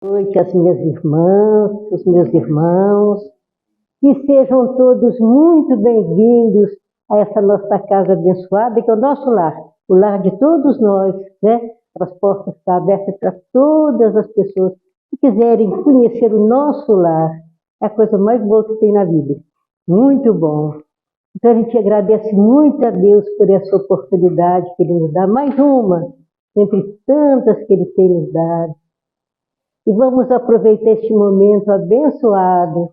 Noite às minhas irmãs, os meus irmãos, que sejam todos muito bem-vindos a essa nossa casa abençoada, que é o nosso lar, o lar de todos nós, né? As portas estão abertas para todas as pessoas que quiserem conhecer o nosso lar. É a coisa mais boa que tem na vida. Muito bom. Então a gente agradece muito a Deus por essa oportunidade que Ele nos dá, mais uma, entre tantas que Ele tem nos dado. E vamos aproveitar este momento abençoado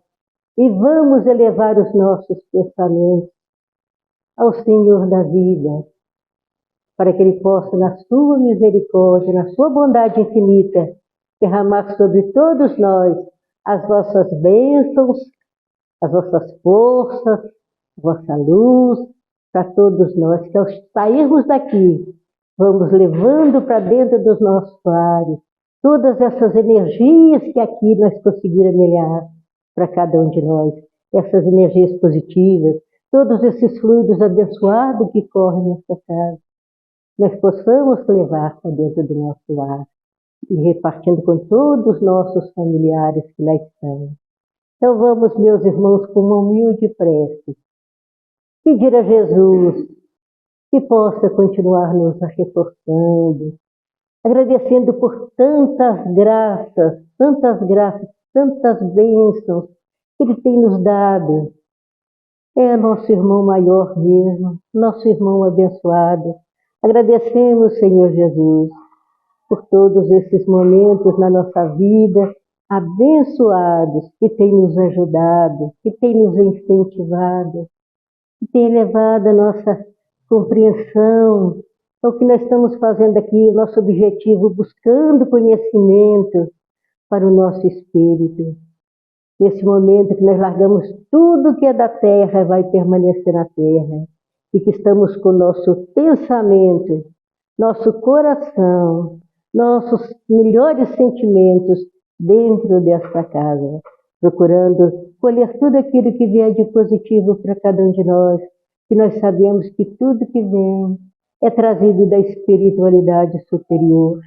e vamos elevar os nossos pensamentos ao Senhor da vida, para que Ele possa, na sua misericórdia, na sua bondade infinita, derramar sobre todos nós as vossas bênçãos, as vossas forças, a vossa luz, para todos nós, que ao sairmos daqui, vamos levando para dentro dos nossos lares todas essas energias que aqui nós conseguimos melhorar para cada um de nós, essas energias positivas, todos esses fluidos abençoados que correm nessa casa, nós possamos levar para dentro do nosso lar e repartindo com todos os nossos familiares que lá estão. Então vamos, meus irmãos, com uma humilde prece, pedir a Jesus que possa continuar nos reforçando, agradecendo por tantas graças, tantas bênçãos que Ele tem nos dado. É nosso irmão maior mesmo, nosso irmão abençoado. Agradecemos, Senhor Jesus, por todos esses momentos na nossa vida, abençoados, que tem nos ajudado, que tem nos incentivado, que tem elevado a nossa compreensão. É o que nós estamos fazendo aqui, o nosso objetivo, buscando conhecimento para o nosso espírito. Nesse momento que nós largamos tudo que é da terra, vai permanecer na terra. E que estamos com o nosso pensamento, nosso coração, nossos melhores sentimentos dentro desta casa, procurando colher tudo aquilo que vier de positivo para cada um de nós, que nós sabemos que tudo que vem é trazido da espiritualidade superior.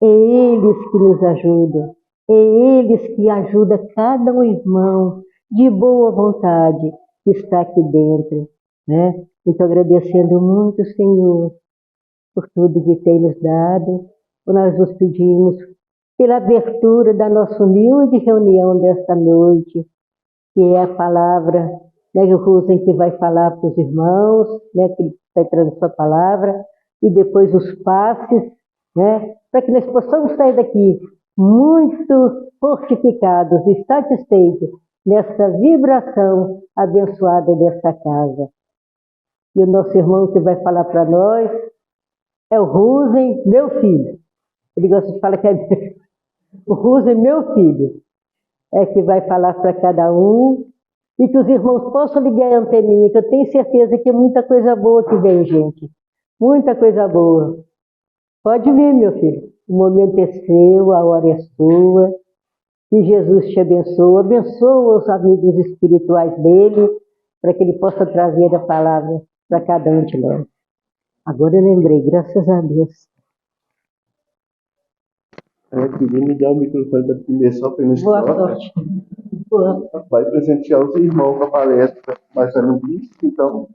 É eles que nos ajudam, é eles que ajudam cada um irmão de boa vontade que está aqui dentro, né? Então agradecendo muito, Senhor, por tudo que tem nos dado, nós nos pedimos pela abertura da nossa humilde reunião desta noite, que é a palavra, né, o Rosen que vai falar para os irmãos, né, que ele vai trazer sua palavra, e depois os passes, né, para que nós possamos sair daqui muito fortificados e satisfeitos nessa vibração abençoada dessa casa. E o nosso irmão que vai falar para nós é o Rosen, meu filho. Ele gosta de falar que é o Rosen, meu filho, é que vai falar para cada um, e que os irmãos possam ligar a anteninha, que eu tenho certeza que é muita coisa boa que vem, gente. Muita coisa boa. Pode vir, meu filho. O momento é seu, a hora é sua. Que Jesus te abençoe. Abençoa os amigos espirituais dele, para que ele possa trazer a palavra para cada um de nós. Agora eu lembrei, graças a Deus. Queria me dar o microfone para atender só para nesse Boa sorte. Vai presentear os irmãos com a palestra, mas já não disse, então.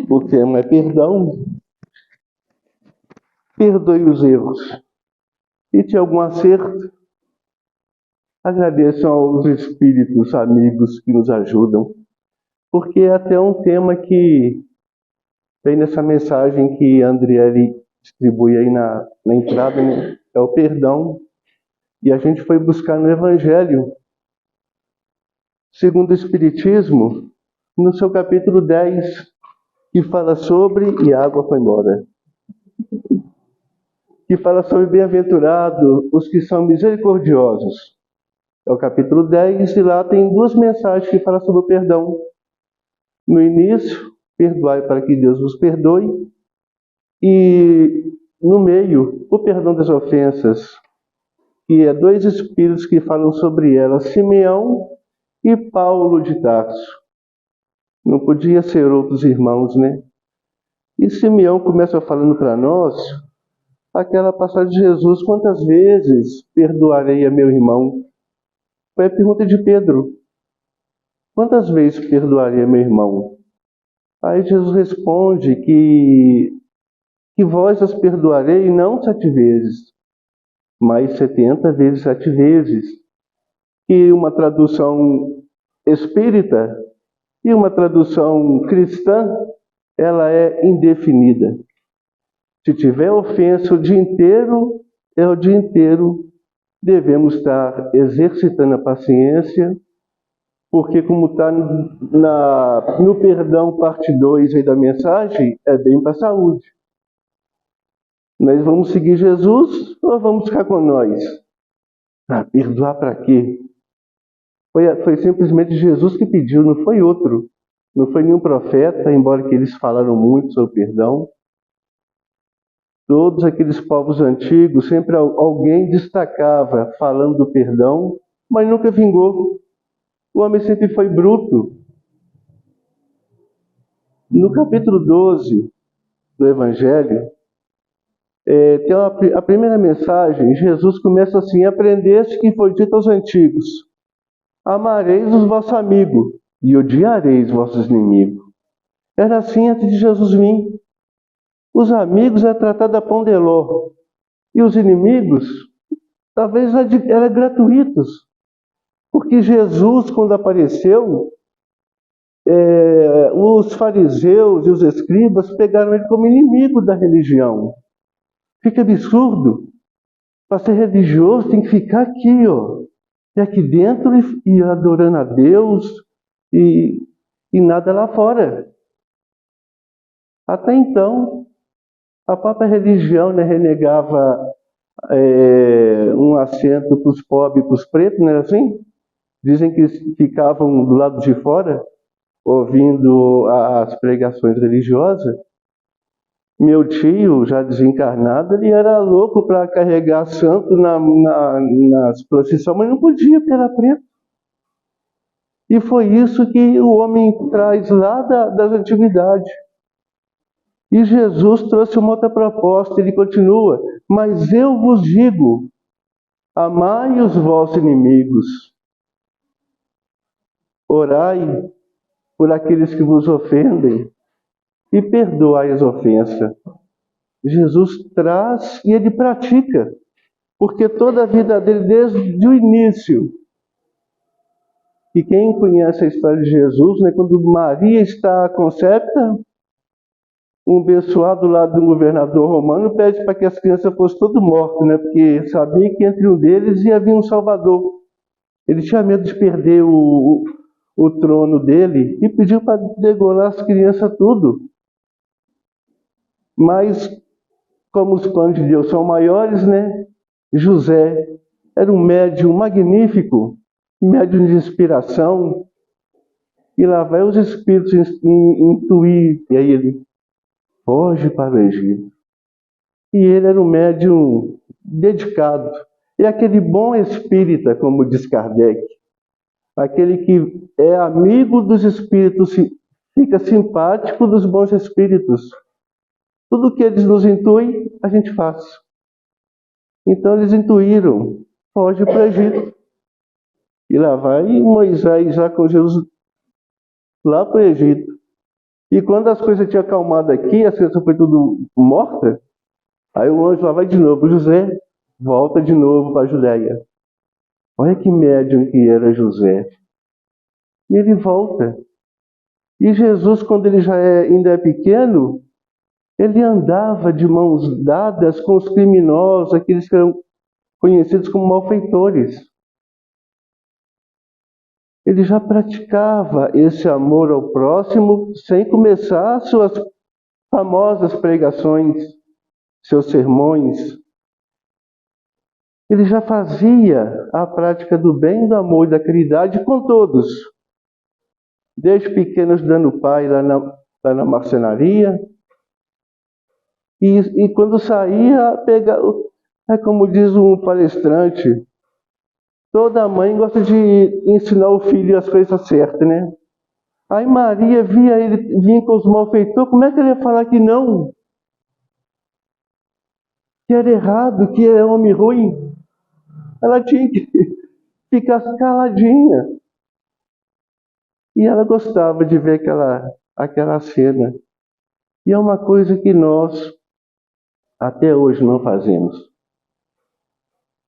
O tema é perdão. Perdoe os erros. Se tiver algum acerto, agradeçam aos espíritos amigos que nos ajudam, porque é até um tema que vem nessa mensagem que a Andriele distribui aí na entrada, né? É o perdão. E a gente foi buscar no Evangelho, segundo o Espiritismo, no seu capítulo 10, que fala sobre, e a água foi embora, que fala sobre bem-aventurado os que são misericordiosos. É o capítulo 10, e lá tem duas mensagens que falam sobre o perdão. No início, perdoai para que Deus vos perdoe, e no meio, o perdão das ofensas, que é dois espíritos que falam sobre ela, Simeão e Paulo de Tarso. Não podia ser outros irmãos, né? E Simeão começa falando para nós aquela passagem de Jesus: quantas vezes perdoarei a meu irmão? Foi a pergunta de Pedro: quantas vezes perdoarei a meu irmão? Aí Jesus responde que vós as perdoarei não 7 vezes, mas 70 vezes 7 vezes. E uma tradução espírita e uma tradução cristã, ela é indefinida. Se tiver ofensa o dia inteiro, é o dia inteiro. Devemos estar exercitando a paciência, porque como está no perdão parte 2 aí da mensagem, é bem para a saúde. Nós vamos seguir Jesus ou vamos ficar com nós? Perdoar para quê? Foi simplesmente Jesus que pediu, não foi outro. Não foi nenhum profeta, embora que eles falaram muito sobre perdão. Todos aqueles povos antigos, sempre alguém destacava falando do perdão, mas nunca vingou. O homem sempre foi bruto. No capítulo 12 do Evangelho, tem a primeira mensagem. Jesus começa assim: aprendeste que foi dito aos antigos: amareis os vossos amigos e odiareis os vossos inimigos. Era assim antes de Jesus vir. Os amigos eram tratados a pão de ló, e os inimigos talvez eram gratuitos. Porque Jesus, quando apareceu, os fariseus e os escribas pegaram ele como inimigo da religião. Fica absurdo. Para ser religioso tem que ficar aqui, ó. E aqui dentro e adorando a Deus e nada lá fora. Até então, a própria religião, né, renegava um assento para os pobres e para os pretos, não era assim? Dizem que ficavam do lado de fora, ouvindo as pregações religiosas. Meu tio, já desencarnado, ele era louco para carregar santo nas procissões, mas não podia, porque era preto. E foi isso que o homem traz lá das antiguidades. E Jesus trouxe uma outra proposta, ele continua: mas eu vos digo, amai os vossos inimigos, orai por aqueles que vos ofendem e perdoai as ofensas. Jesus traz e ele pratica, porque toda a vida dele, desde o início, e quem conhece a história de Jesus, né, quando Maria está concepta, um abençoado lá do governador romano pede para que as crianças fossem todas mortas, né, porque sabia que entre um deles ia vir um salvador. Ele tinha medo de perder o trono dele e pediu para degolar as crianças tudo. Mas, como os planos de Deus são maiores, né? José era um médium magnífico, médium de inspiração, e lá vai os espíritos intuir, e aí ele foge para o Egito. E ele era um médium dedicado. E aquele bom espírita, como diz Kardec, aquele que é amigo dos espíritos, fica simpático dos bons espíritos. Tudo que eles nos intuem, a gente faz. Então eles intuíram: foge para o Egito. E lá vai Moisés já com Jesus lá para o Egito. E quando as coisas tinham acalmado aqui, as crianças foi tudo morta, aí o anjo lá vai de novo: José, volta de novo para a Judéia. Olha que médium que era José. E ele volta. E Jesus, quando ele ainda é pequeno, ele andava de mãos dadas com os criminosos, aqueles que eram conhecidos como malfeitores. Ele já praticava esse amor ao próximo sem começar suas famosas pregações, seus sermões. Ele já fazia a prática do bem, do amor e da caridade com todos. Desde pequeno ajudando o pai lá na marcenaria. E quando saía, como diz um palestrante, toda mãe gosta de ensinar o filho as coisas certas, né? Aí Maria via ele vir com os malfeitores, como é que ele ia falar que não? que era errado, que era homem ruim. Ela tinha que ficar caladinha. E ela gostava de ver aquela cena. E é uma coisa que nós até hoje não fazemos.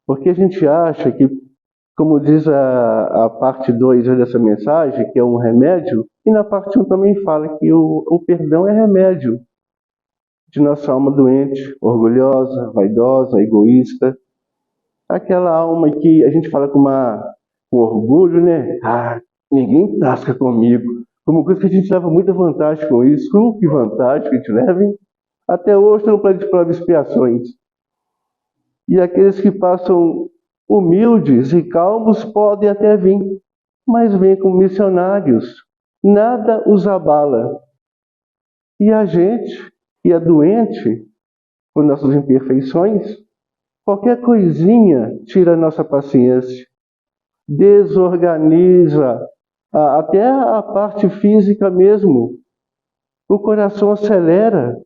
Porque a gente acha que, como diz a parte 2 dessa mensagem, que é um remédio, e na parte 1 também fala que o perdão é remédio de nossa alma doente, orgulhosa, vaidosa, egoísta. Aquela alma que a gente fala com orgulho, né? Ah, ninguém tasca comigo. Como coisa que a gente leva muita vantagem com isso. Que vantagem que a gente leva, hein? Até hoje não pede prova de expiações. E aqueles que passam humildes e calmos podem até vir, mas vêm como missionários. Nada os abala. E a gente, que é doente, por nossas imperfeições, qualquer coisinha tira a nossa paciência, desorganiza até a parte física mesmo. O coração acelera.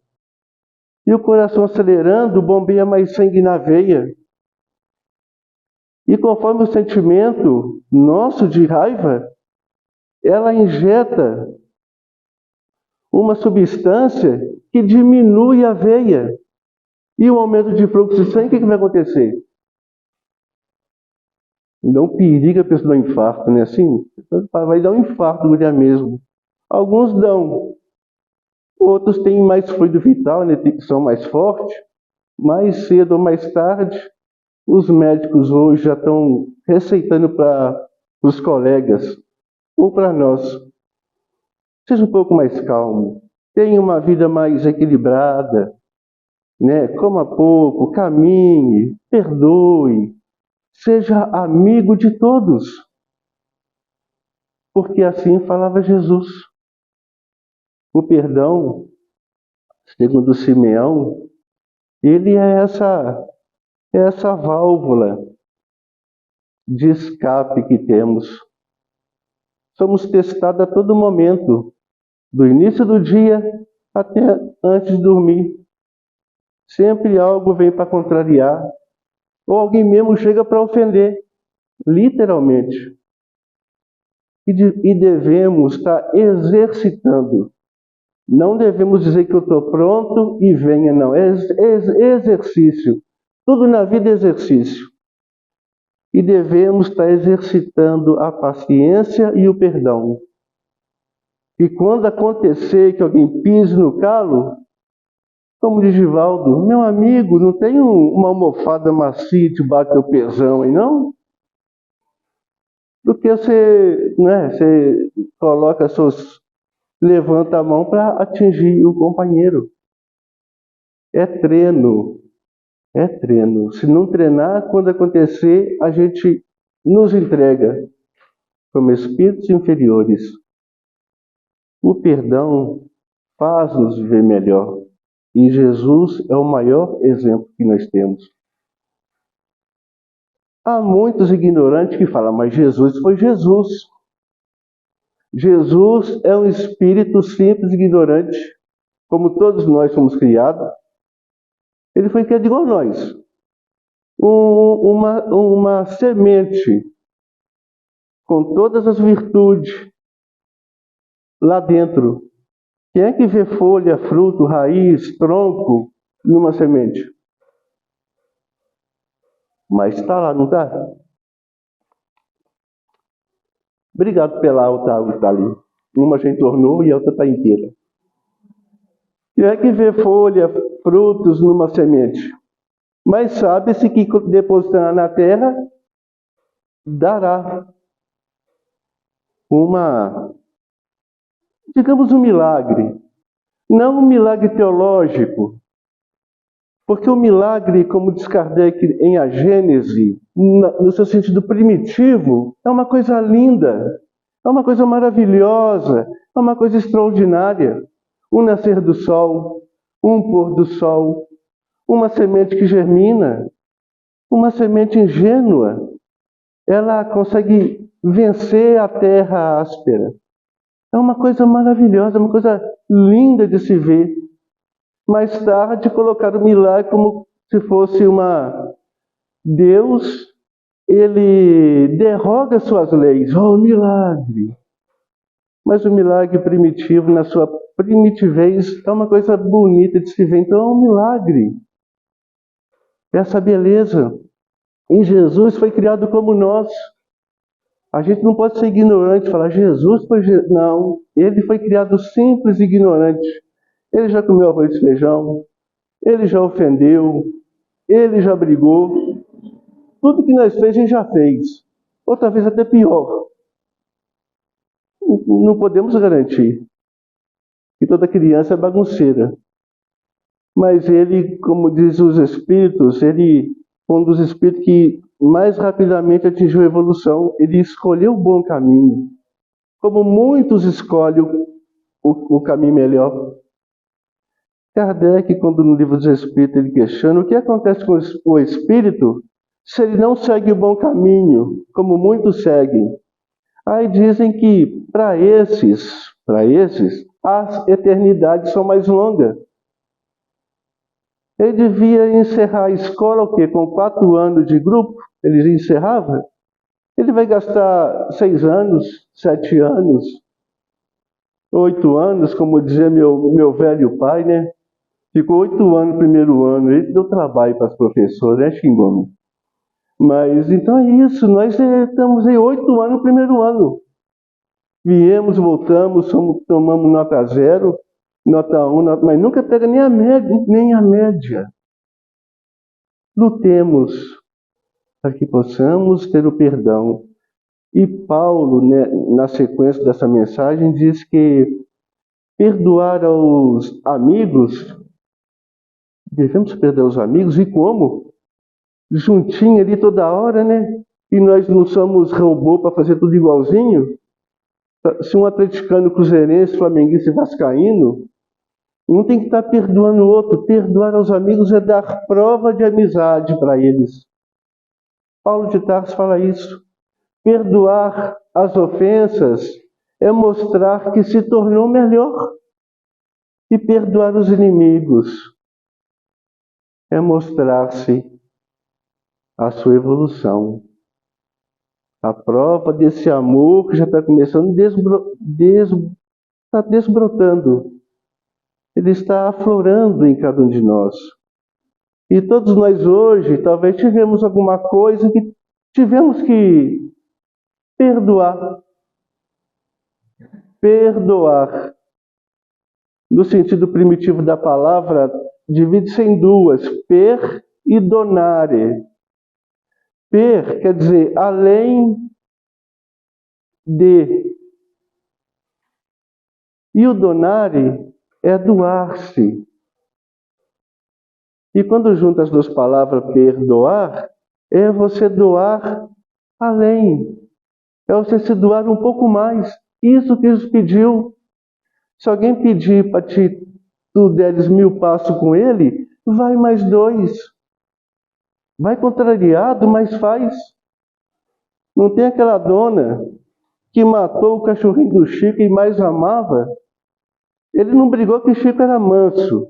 E o coração acelerando, bombeia mais sangue na veia. E conforme o sentimento nosso de raiva, ela injeta uma substância que diminui a veia. E o aumento de fluxo de sangue, o que vai acontecer? Não periga a pessoa dar um infarto, né? Assim, vai dar um infarto no dia mesmo. Alguns dão. Outros têm mais fluido vital, né? São mais fortes. Mais cedo ou mais tarde, os médicos hoje já estão receitando para os colegas ou para nós. Seja um pouco mais calmo. Tenha uma vida mais equilibrada. Né? Coma pouco, caminhe, perdoe. Seja amigo de todos. Porque assim falava Jesus. O perdão, segundo Simeão, ele é essa válvula de escape que temos. Somos testados a todo momento, do início do dia até antes de dormir. Sempre algo vem para contrariar, ou alguém mesmo chega para ofender, literalmente. E devemos estar exercitando. Não devemos dizer que eu estou pronto e venha, não. É exercício. Tudo na vida é exercício. E devemos estar exercitando a paciência e o perdão. E quando acontecer que alguém pise no calo, como diz Givaldo, meu amigo, não tem uma almofada macia debaixo do teu pezão aí, não? Do que você coloca levanta a mão para atingir o companheiro. É treino. É treino. Se não treinar, quando acontecer, a gente nos entrega como espíritos inferiores. O perdão faz-nos viver melhor. E Jesus é o maior exemplo que nós temos. Há muitos ignorantes que falam, mas Jesus foi Jesus. Jesus é um espírito simples e ignorante, como todos nós fomos criados. Ele foi criado igual nós. Uma semente com todas as virtudes lá dentro. Quem é que vê folha, fruto, raiz, tronco numa semente? Mas está lá, não está? Obrigado pela outra água que está ali. Uma a gente tornou e a outra está inteira. Quem é que vê folha, frutos numa semente? Mas sabe-se que depositar na terra dará digamos, um milagre. Não um milagre teológico, porque o milagre, como diz Kardec em A Gênese, no seu sentido primitivo, é uma coisa linda, é uma coisa maravilhosa, é uma coisa extraordinária. Um nascer do sol, um pôr do sol, uma semente que germina, uma semente ingênua, ela consegue vencer a terra áspera. É uma coisa maravilhosa, uma coisa linda de se ver. Mais tarde colocaram o milagre como se fosse uma... Deus, ele derroga suas leis. Oh, milagre! Mas o milagre primitivo, na sua primitivez, é uma coisa bonita de se ver. Então é um milagre. Essa beleza em Jesus foi criado como nós. A gente não pode ser ignorante e falar, Jesus foi... Não, ele foi criado simples e ignorante. Ele já comeu arroz e feijão, ele já ofendeu, ele já brigou. Tudo que nós fez, a gente já fez. Ou talvez até pior. Não podemos garantir que toda criança é bagunceira. Mas ele, como diz os espíritos, ele foi um dos espíritos que mais rapidamente atingiu a evolução. Ele escolheu o bom caminho. Como muitos escolhem o caminho melhor. Kardec, quando no livro dos Espíritos ele questiona o que acontece com o espírito se ele não segue o bom caminho, como muitos seguem. Aí dizem que para esses, as eternidades são mais longas. Ele devia encerrar a escola o quê? Com 4 anos de grupo, ele encerrava. Ele vai gastar 6 anos, 7 anos, 8 anos, como dizia meu velho pai, né? Ficou 8 anos no primeiro ano, ele deu trabalho para as professoras, né, Xingome? Mas então é isso, nós estamos aí 8 anos no primeiro ano. Viemos, voltamos, tomamos nota 0, nota 1, mas nunca pega nem a média. Lutemos para que possamos ter o perdão. E Paulo, né, na sequência dessa mensagem, diz que perdoar aos amigos, devemos perdoar os amigos, e como? Juntinho ali toda hora, né? E nós não somos robô para fazer tudo igualzinho? Se um atleticano, cruzeirense, flamenguista e vascaíno, um tem que estar perdoando o outro. Perdoar aos amigos é dar prova de amizade para eles. Paulo de Tarso fala isso. Perdoar as ofensas é mostrar que se tornou melhor. E perdoar os inimigos é mostrar-se a sua evolução. A prova desse amor que já está começando, está desbrotando. Ele está aflorando em cada um de nós. E todos nós hoje, talvez tivemos alguma coisa que tivemos que perdoar. Perdoar. No sentido primitivo da palavra, divide-se em duas: per e donare. Per quer dizer além de. E o donare é doar-se. E quando junta as duas palavras, perdoar, é você doar além. É você se doar um pouco mais. Isso que Jesus pediu. Se alguém pedir para tu deres 1000 passos com ele, vai mais 2. Vai contrariado, mas faz. Não tem aquela dona que matou o cachorrinho do Chico e mais amava? Ele não brigou que o Chico era manso.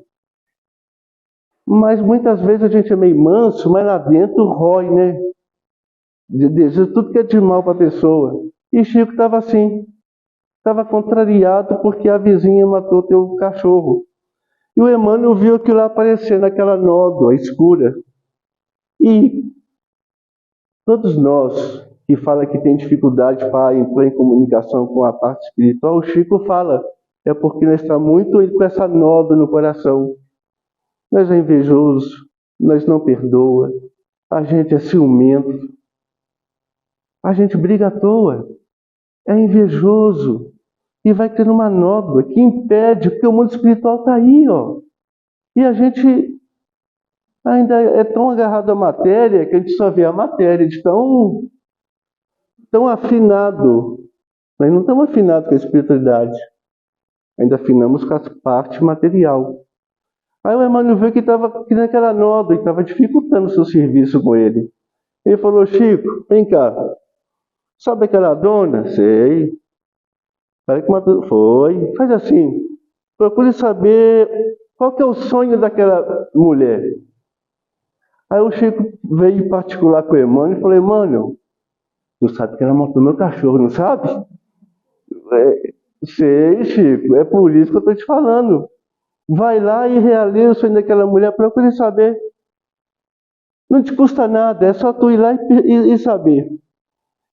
Mas muitas vezes a gente é meio manso, mas lá dentro rói, né? Deseja tudo que é de mal para a pessoa. E Chico estava assim. Estava contrariado porque a vizinha matou teu cachorro. E o Emmanuel viu aquilo lá aparecer naquela nódoa escura. E todos nós que falam que tem dificuldade para entrar em comunicação com a parte espiritual, o Chico fala, é porque nós estamos muito com essa nódoa no coração. Nós é invejoso, nós não perdoa, a gente é ciumento, a gente briga à toa, é invejoso e vai tendo uma nódoa que impede, porque o mundo espiritual está aí, ó. E a gente ainda é tão agarrado à matéria que a gente só vê a matéria de tão afinado. Nós não estamos afinados com a espiritualidade, ainda afinamos com a parte material. Aí o Emmanuel viu que estava naquela nódoa e estava dificultando o seu serviço com ele. Ele falou, Chico, vem cá. Sabe aquela dona? Sei. Foi. Faz assim. Procure saber qual que é o sonho daquela mulher. Aí o Chico veio em particular com o Emmanuel e falou: Emmanuel, tu sabe que ela matou meu cachorro, não sabe? Sei, Chico, é por isso que eu estou te falando. Vai lá e realiza o sonho daquela mulher, procure saber. Não te custa nada, é só tu ir lá e saber.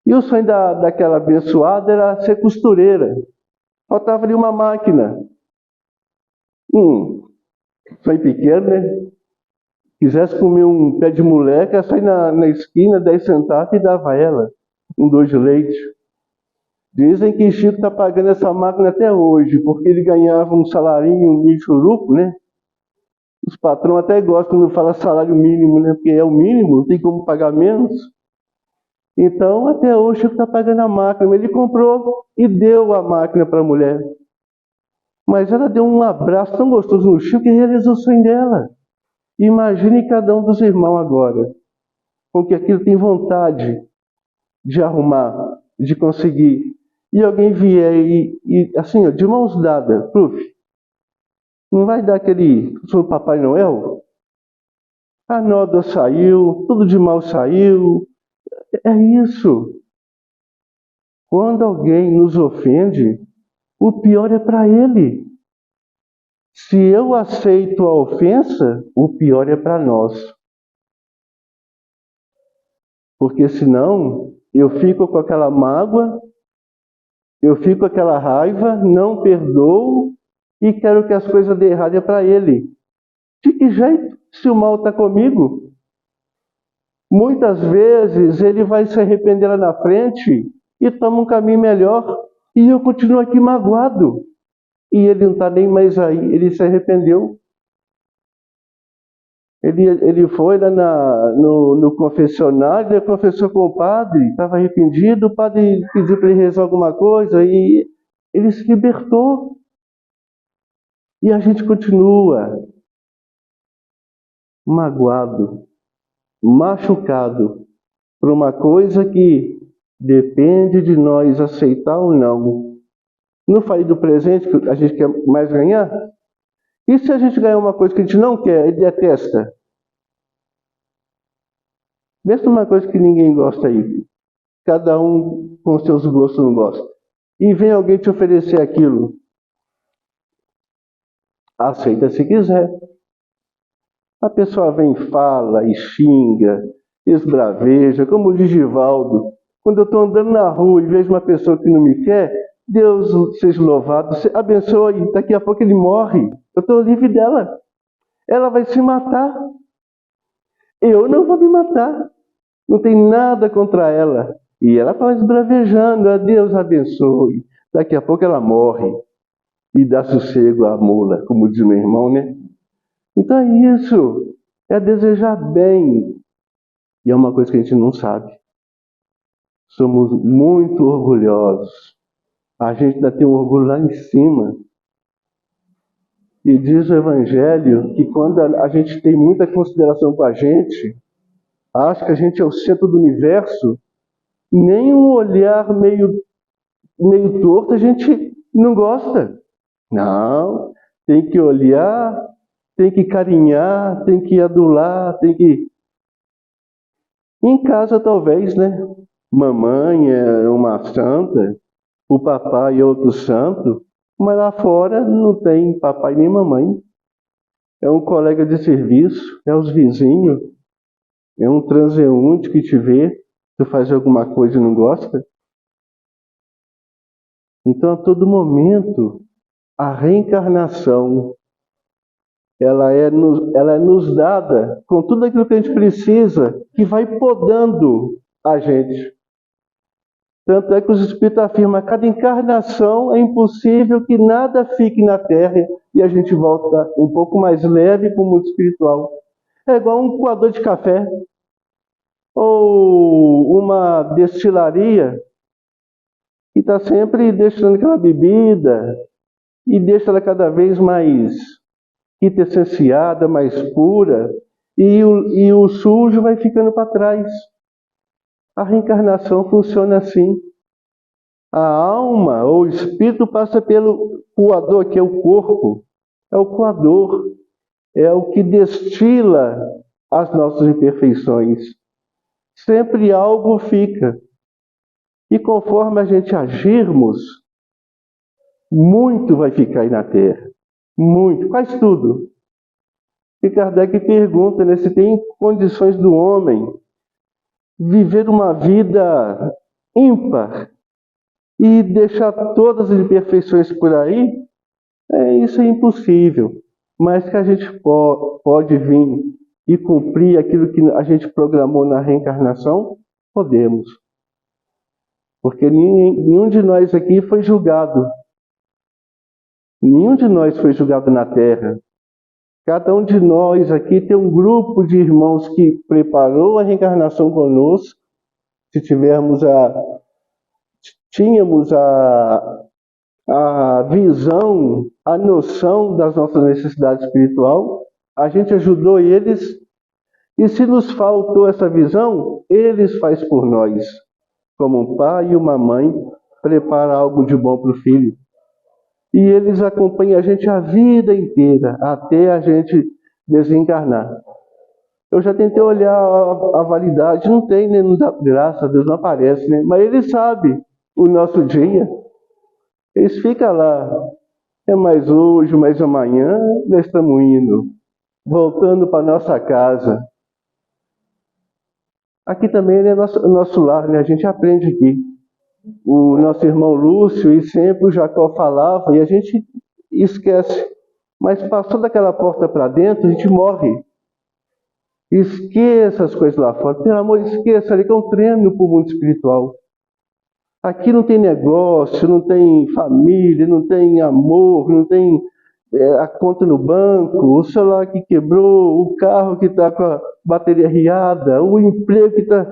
E o sonho daquela abençoada era ser costureira. Faltava ali uma máquina. Sonho pequeno, né? Quisesse comer um pé de moleque, ia sair na esquina, 10 centavos e dava a ela um doce de leite. Dizem que Chico está pagando essa máquina até hoje, porque ele ganhava um salarinho meio churuco, né? Os patrões até gostam quando fala salário mínimo, né? Porque é o mínimo, não tem como pagar menos. Então, até hoje, o Chico está pagando a máquina. Ele comprou e deu a máquina para a mulher. Mas ela deu um abraço tão gostoso no Chico que realizou o sonho dela. Imagine cada um dos irmãos agora, com que aquilo tem vontade de arrumar, de conseguir. E alguém vier e assim, ó, de mãos dadas, Prof, não vai dar aquele sobre Papai Noel? A nódoa saiu, tudo de mal saiu. É isso. Quando alguém nos ofende, o pior é para ele. Se eu aceito a ofensa, o pior é para nós. Porque senão eu fico com aquela mágoa, eu fico com aquela raiva, não perdoo e quero que as coisas dê errado para ele. De que jeito? Se o mal está comigo? Muitas vezes ele vai se arrepender lá na frente e toma um caminho melhor. E eu continuo aqui magoado. E ele não está nem mais aí, ele se arrependeu. Ele foi lá no confessionário, ele confessou com o padre, estava arrependido, o padre pediu para ele rezar alguma coisa e ele se libertou. E a gente continua magoado, machucado por uma coisa que depende de nós aceitar ou não. Não falei do presente que a gente quer mais ganhar? E se a gente ganhar uma coisa que a gente não quer e detesta? Mesmo uma coisa que ninguém gosta aí. Cada um com seus gostos não gosta. E vem alguém te oferecer aquilo. Aceita se quiser. A pessoa vem, fala e xinga, esbraveja, como o Digivaldo. Quando eu estou andando na rua e vejo uma pessoa que não me quer, Deus seja louvado, abençoe, daqui a pouco ele morre. Eu estou livre dela. Ela vai se matar. Eu não vou me matar. Não tem nada contra ela. E ela está esbravejando, a Deus abençoe. Daqui a pouco ela morre. E dá sossego à mula, como diz meu irmão, né? Então é isso. É desejar bem. E é uma coisa que a gente não sabe. Somos muito orgulhosos. A gente ainda tem um orgulho lá em cima. E diz o Evangelho que quando a gente tem muita consideração com a gente, acha que a gente é o centro do universo, nem um olhar meio torto a gente não gosta. Não, tem que olhar, tem que carinhar, tem que adular, tem que... Em casa talvez, né? Mamãe é uma santa, o papai é outro santo, mas lá fora não tem papai nem mamãe. É um colega de serviço, é os vizinhos, é um transeunte que te vê, tu faz alguma coisa e não gosta. Então, a todo momento, a reencarnação, ela é nos dada com tudo aquilo que a gente precisa, que vai podando a gente. Tanto é que os Espíritos afirmam que cada encarnação é impossível que nada fique na Terra e a gente volta um pouco mais leve para o mundo espiritual. É igual um coador de café ou uma destilaria que está sempre destilando aquela bebida e deixa ela cada vez mais quintessenciada, mais pura, e o sujo vai ficando para trás. A reencarnação funciona assim. A alma ou o espírito passa pelo coador, que é o corpo. É o coador. É o que destila as nossas imperfeições. Sempre algo fica. E conforme a gente agirmos, muito vai ficar aí na Terra. Muito, quase tudo. E Kardec pergunta, né, se tem condições do homem viver uma vida ímpar e deixar todas as imperfeições por aí. Isso é impossível. Mas que a gente pode vir e cumprir aquilo que a gente programou na reencarnação, podemos. Porque nenhum de nós aqui foi julgado. Nenhum de nós foi julgado na Terra. Cada um de nós aqui tem um grupo de irmãos que preparou a reencarnação conosco. Se tínhamos a visão, a noção das nossas necessidades espirituais, a gente ajudou eles. E se nos faltou essa visão, eles fazem por nós. Como um pai e uma mãe prepara algo de bom para o filho. E eles acompanham a gente a vida inteira, até a gente desencarnar. Eu já tentei olhar a validade, não tem, né? Não dá, graças a Deus não aparece, né? Mas eles sabem o nosso dia. Eles ficam lá. É mais hoje, mais amanhã, nós estamos indo. Voltando para nossa casa. Aqui também é nosso lar, né? A gente aprende aqui. O nosso irmão Lúcio, e sempre o Jacó falava, e a gente esquece. Mas passou daquela porta para dentro, a gente morre. Esqueça as coisas lá fora. Pelo amor, esqueça ali que é um treino para o mundo espiritual. Aqui não tem negócio, não tem família, não tem amor, não tem a conta no banco, o celular que quebrou, o carro que está com a bateria riada, o emprego que está...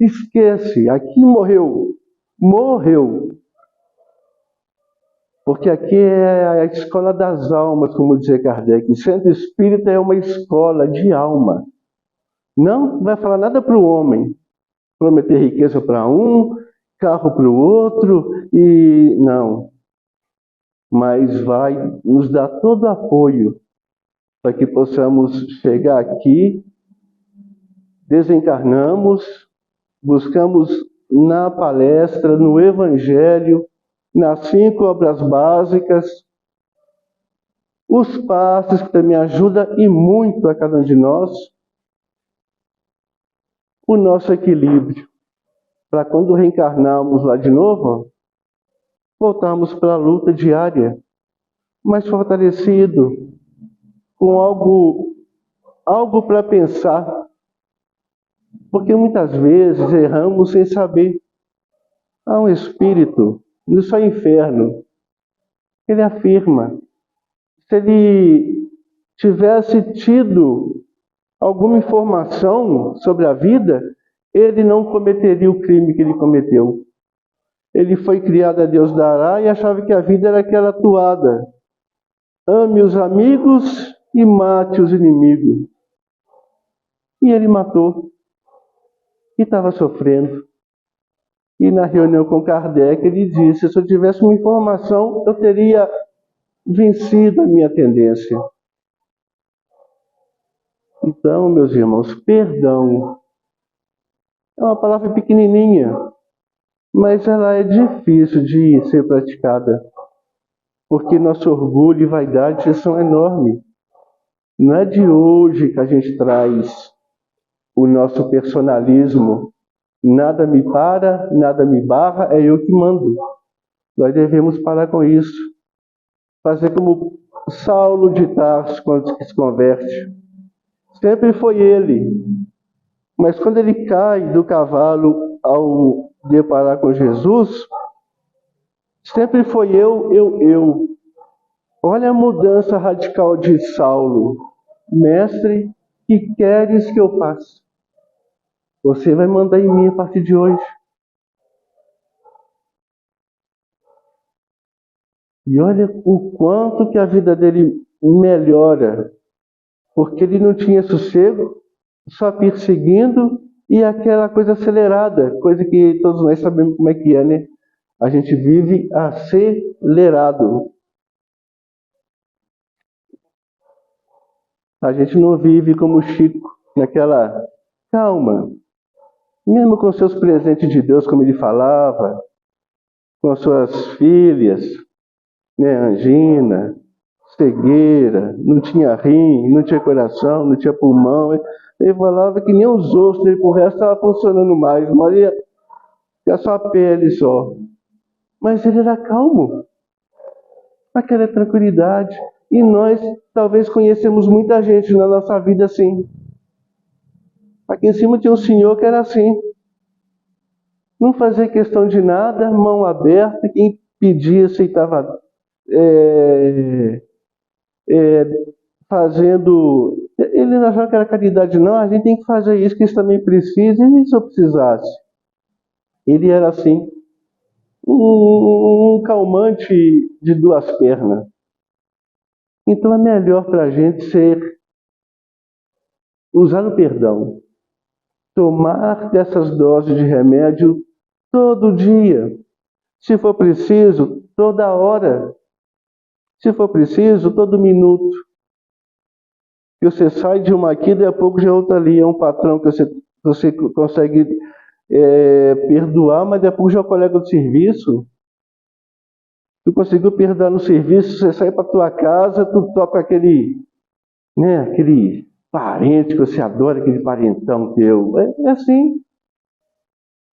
Esquece, aqui morreu. Morreu. Porque aqui é a escola das almas, como dizia Kardec. O centro espírita é uma escola de alma. Não vai falar nada para o homem. Prometer riqueza para um, carro para o outro, e não. Mas vai nos dar todo o apoio para que possamos chegar aqui, desencarnamos, buscamos na palestra, no Evangelho, nas 5 obras básicas, os passos que também ajudam e muito a cada um de nós, o nosso equilíbrio, para quando reencarnarmos lá de novo, voltarmos para a luta diária, mais fortalecido, com algo para pensar, porque muitas vezes erramos sem saber. Há um espírito, no seu inferno, ele afirma, se ele tivesse tido alguma informação sobre a vida, ele não cometeria o crime que ele cometeu. Ele foi criado a Deus dará e achava que a vida era aquela toada. Ame os amigos e mate os inimigos. E ele matou. E estava sofrendo. E na reunião com Kardec ele disse, se eu tivesse uma informação, eu teria vencido a minha tendência. Então, meus irmãos, perdão é uma palavra pequenininha, mas ela é difícil de ser praticada, porque nosso orgulho e vaidade são enormes. Não é de hoje que a gente traz o nosso personalismo. Nada me para, nada me barra, é eu que mando. Nós devemos parar com isso. Fazer como Saulo de Tarso, quando se converte. Sempre foi ele. Mas quando ele cai do cavalo ao deparar com Jesus, sempre foi eu. Olha a mudança radical de Saulo. Mestre, que queres que eu faça? Você vai mandar em mim a partir de hoje. E olha o quanto que a vida dele melhora. Porque ele não tinha sossego, só perseguindo e aquela coisa acelerada. Coisa que todos nós sabemos como é que é, né? A gente vive acelerado. A gente não vive como Chico, naquela calma, mesmo com seus presentes de Deus, como ele falava, com as suas filhas, né, angina, cegueira, não tinha rim, não tinha coração, não tinha pulmão. Ele falava que nem os ossos dele, por resto, estava funcionando mais. Maria, é só a pele só. Mas ele era calmo, aquela tranquilidade. E nós talvez conhecemos muita gente na nossa vida assim. Aqui em cima tinha um senhor que era assim. Não fazia questão de nada, mão aberta, quem pedia aceitava fazendo. Ele não achava que era caridade, não. A gente tem que fazer isso, que isso também precisa. E se eu precisasse? Ele era assim, um calmante de duas pernas. Então é melhor para a gente usar o perdão, tomar dessas doses de remédio todo dia, se for preciso, toda hora, se for preciso, todo minuto. Que você sai de uma aqui, daqui a pouco já é outra ali, é um patrão que você consegue perdoar, mas daqui a pouco já é um colega do serviço. Tu conseguiu perdoar no serviço, você sai para tua casa, tu toca aquele parente que você adora, aquele parentão teu. É assim.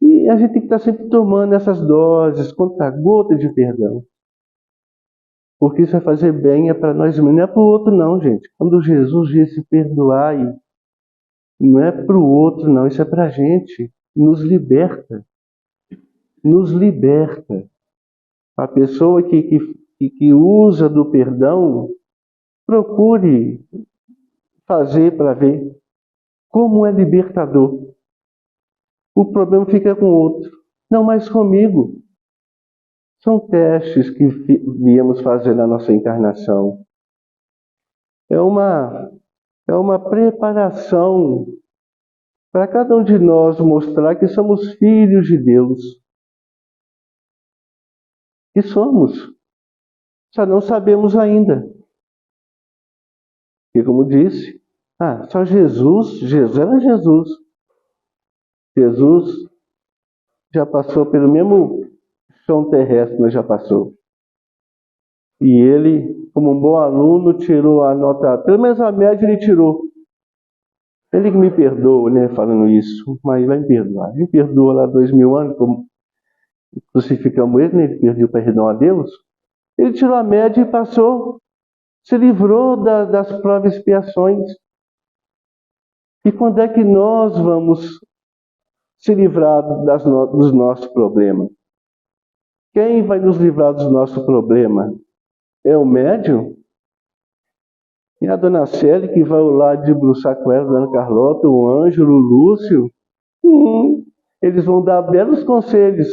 E a gente tem que estar sempre tomando essas doses, conta-gota de perdão. Porque isso vai fazer bem, é para nós mesmos, não é para o outro não, gente. Quando Jesus disse perdoar, não é para o outro não, isso é para a gente. Nos liberta. Nos liberta. A pessoa que usa do perdão, procure fazer para ver como é libertador. O problema fica com o outro, não mais comigo. São testes que viemos fazer na nossa encarnação. É uma preparação para cada um de nós mostrar que somos filhos de Deus. E somos. Só não sabemos ainda. E como disse, só Jesus era Jesus. Jesus já passou pelo mesmo chão terrestre, mas já passou. E ele, como um bom aluno, tirou a nota, pelo menos a média ele tirou. Ele que me perdoa, né, falando isso, mas vai me perdoar. Ele perdoa lá 2000 anos, como crucificamos ele, né, ele pediu perdão a Deus. Ele tirou a média e passou, se livrou das provas e expiações. E quando é que nós vamos se livrar dos nossos problemas? Quem vai nos livrar dos nossos problemas? É o médium? E a dona Célia, que vai lá debruçar com ela, a dona Carlota, o Ângelo, o Lúcio, eles vão dar belos conselhos.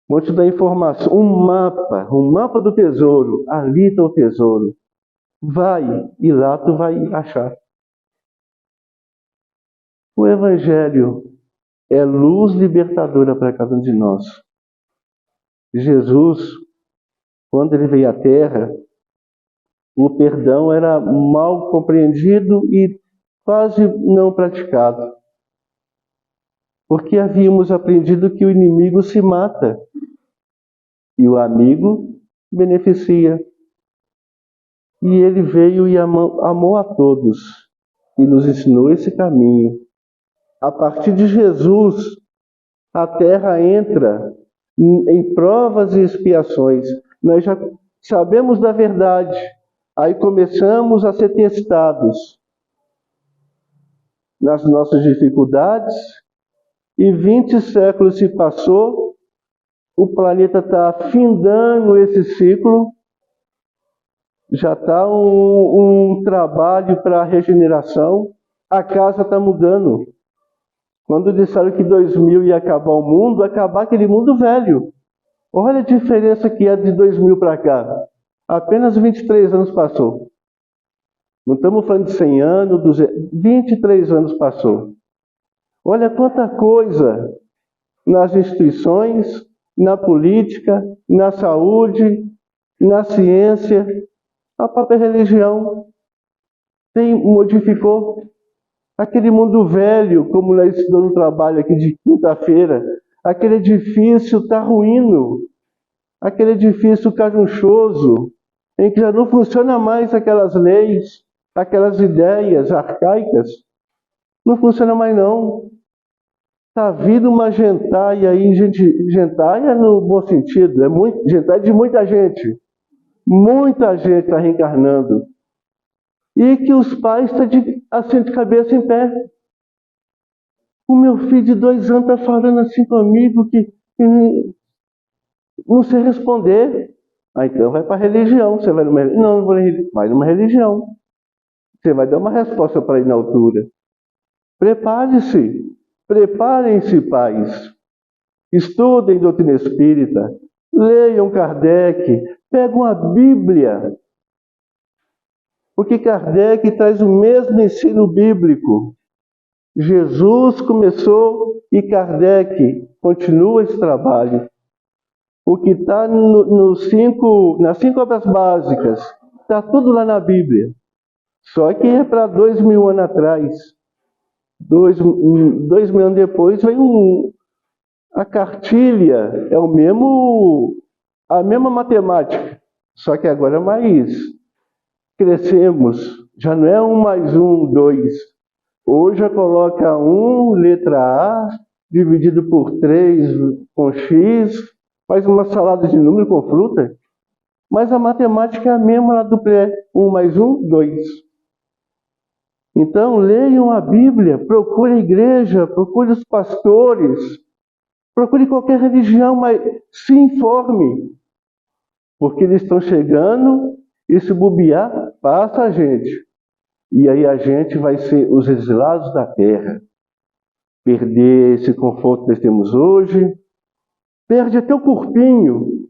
Vão te dar informação, um mapa do tesouro. Ali está o tesouro. Vai, e lá tu vai achar. O Evangelho é luz libertadora para cada um de nós. Jesus, quando ele veio à Terra, o perdão era mal compreendido e quase não praticado. Porque havíamos aprendido que o inimigo se mata e o amigo beneficia. E ele veio e amou a todos e nos ensinou esse caminho. A partir de Jesus, a terra entra em provas e expiações. Nós já sabemos da verdade, aí começamos a ser testados nas nossas dificuldades, e 20 séculos se passou, o planeta está findando esse ciclo, já está um trabalho para a regeneração, a casa está mudando. Quando disseram que 2000 ia acabar o mundo, acabar aquele mundo velho. Olha a diferença que é de 2000 para cá. Apenas 23 anos passou. Não estamos falando de 100 anos, 200, 23 anos passou. Olha quanta coisa nas instituições, na política, na saúde, na ciência, a própria religião. modificou. Aquele mundo velho, como nós estudamos no trabalho aqui de quinta-feira, aquele edifício está ruindo. Aquele edifício cajunchoso, em que já não funciona mais aquelas leis, aquelas ideias arcaicas. Não funciona mais não. Está vindo uma gentaia aí, gentaia no bom sentido, gentaia de muita gente. Muita gente está reencarnando. E que os pais estão assim de cabeça em pé. O meu filho de 2 anos está falando assim comigo que não sei responder. Então vai para a religião. Você vai numa não, vai numa religião. Você vai dar uma resposta para ir na altura. Prepare-se. Preparem-se, pais. Estudem doutrina espírita. Leiam Kardec. Pegam a Bíblia. Porque Kardec traz o mesmo ensino bíblico. Jesus começou e Kardec continua esse trabalho. O que está nas 5 obras básicas, está tudo lá na Bíblia. Só que é para 2.000 anos atrás. 2.000 anos depois vem a cartilha, é a mesma matemática. Só que agora é mais. Crescemos, já não é 1 mais 1, 2. Hoje já coloca 1, letra A, dividido por 3 com X, faz uma salada de número com fruta. Mas a matemática é a mesma lá do pré, 1 mais 1, 2. Então, leiam a Bíblia, procure a igreja, procure os pastores, procure qualquer religião, mas se informe. Porque eles estão chegando e se bobear, passa a gente. E aí a gente vai ser os exilados da terra. Perder esse conforto que nós temos hoje. Perde até o corpinho.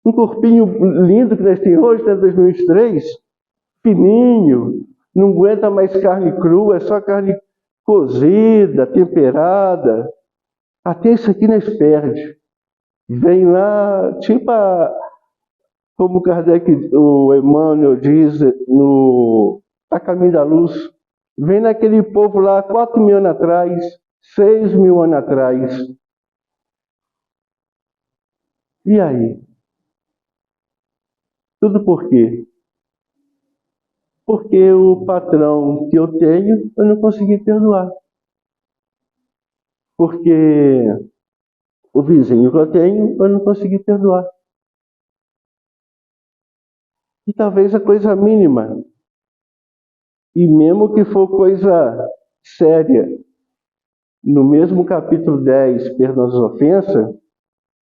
Um corpinho lindo que nós temos hoje, até 2023. Fininho. Não aguenta mais carne crua, é só carne cozida, temperada. Até isso aqui nós perde. Vem lá, tipo como Kardec, o Emmanuel diz no A Caminho da Luz, vem naquele povo lá 4.000 anos atrás, 6.000 anos atrás. E aí? Tudo por quê? Porque o patrão que eu tenho, eu não consegui perdoar. Porque o vizinho que eu tenho, eu não consegui perdoar. E talvez a coisa mínima, e mesmo que for coisa séria, no mesmo capítulo 10, perdão das ofensas,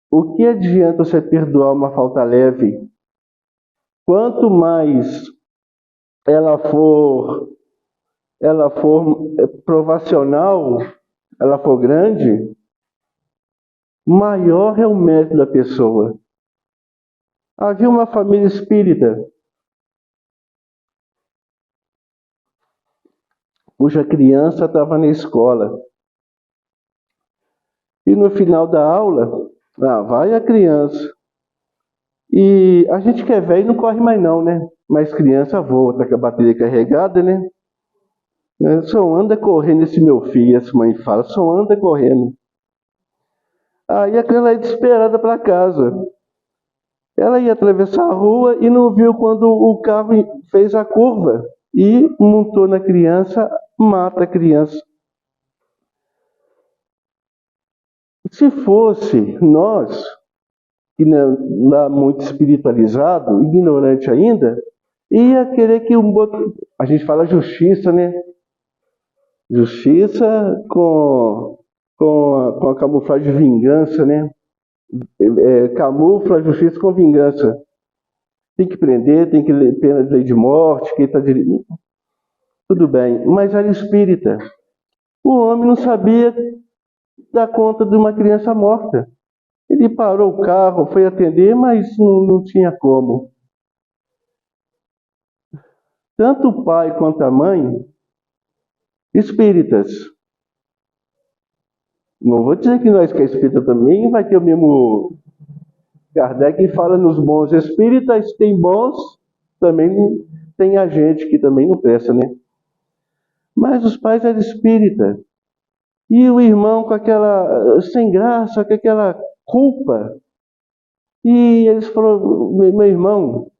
o que adianta você perdoar uma falta leve? Quanto mais ela for provacional, ela for grande, maior é o mérito da pessoa. Havia uma família espírita cuja criança estava na escola. E no final da aula, vai a criança. E a gente que é velho não corre mais não, né? Mas criança voa, tá com a bateria carregada, né? Só anda correndo esse meu filho, essa mãe fala, só anda correndo. Aí a criança ia desesperada para casa. Ela ia atravessar a rua e não viu quando o carro fez a curva. E montou na criança, mata a criança. Se fosse nós, que não é muito espiritualizado, ignorante ainda, ia querer que a gente fala justiça, né? Justiça com a camuflagem de vingança, né? Camufla a justiça com vingança. Tem que prender, tem que pena de lei de morte, quem está dirigindo. Tudo bem, mas era espírita. O homem não sabia dar conta de uma criança morta. Ele parou o carro, foi atender, mas não tinha como. Tanto o pai quanto a mãe, espíritas. Não vou dizer que nós que é espírita também vai ter o mesmo. Kardec fala nos bons espíritas, tem bons, também tem a gente que também não presta, né? Mas os pais eram espíritas. E o irmão com aquela, sem graça, com aquela culpa. E eles falaram, meu irmão,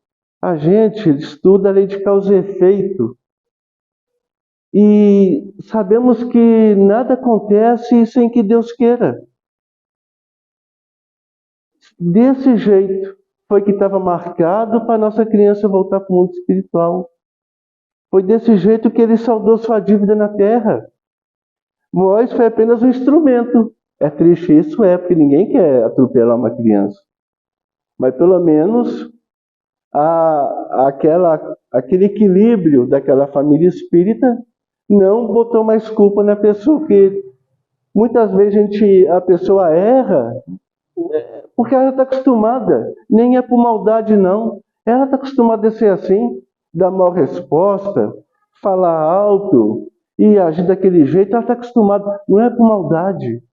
a gente estuda a lei de causa e efeito. E sabemos que nada acontece sem que Deus queira. Desse jeito foi que estava marcado para a nossa criança voltar para o mundo espiritual. Foi desse jeito que ele saldou sua dívida na terra. Moisés foi apenas um instrumento. É triste isso, porque ninguém quer atropelar uma criança. Mas pelo menos aquele equilíbrio daquela família espírita não botou mais culpa na pessoa, porque muitas vezes a pessoa erra porque ela está acostumada, nem é por maldade não, ela está acostumada a ser assim, dar mal resposta, falar alto e agir daquele jeito, ela está acostumada, não é por maldade,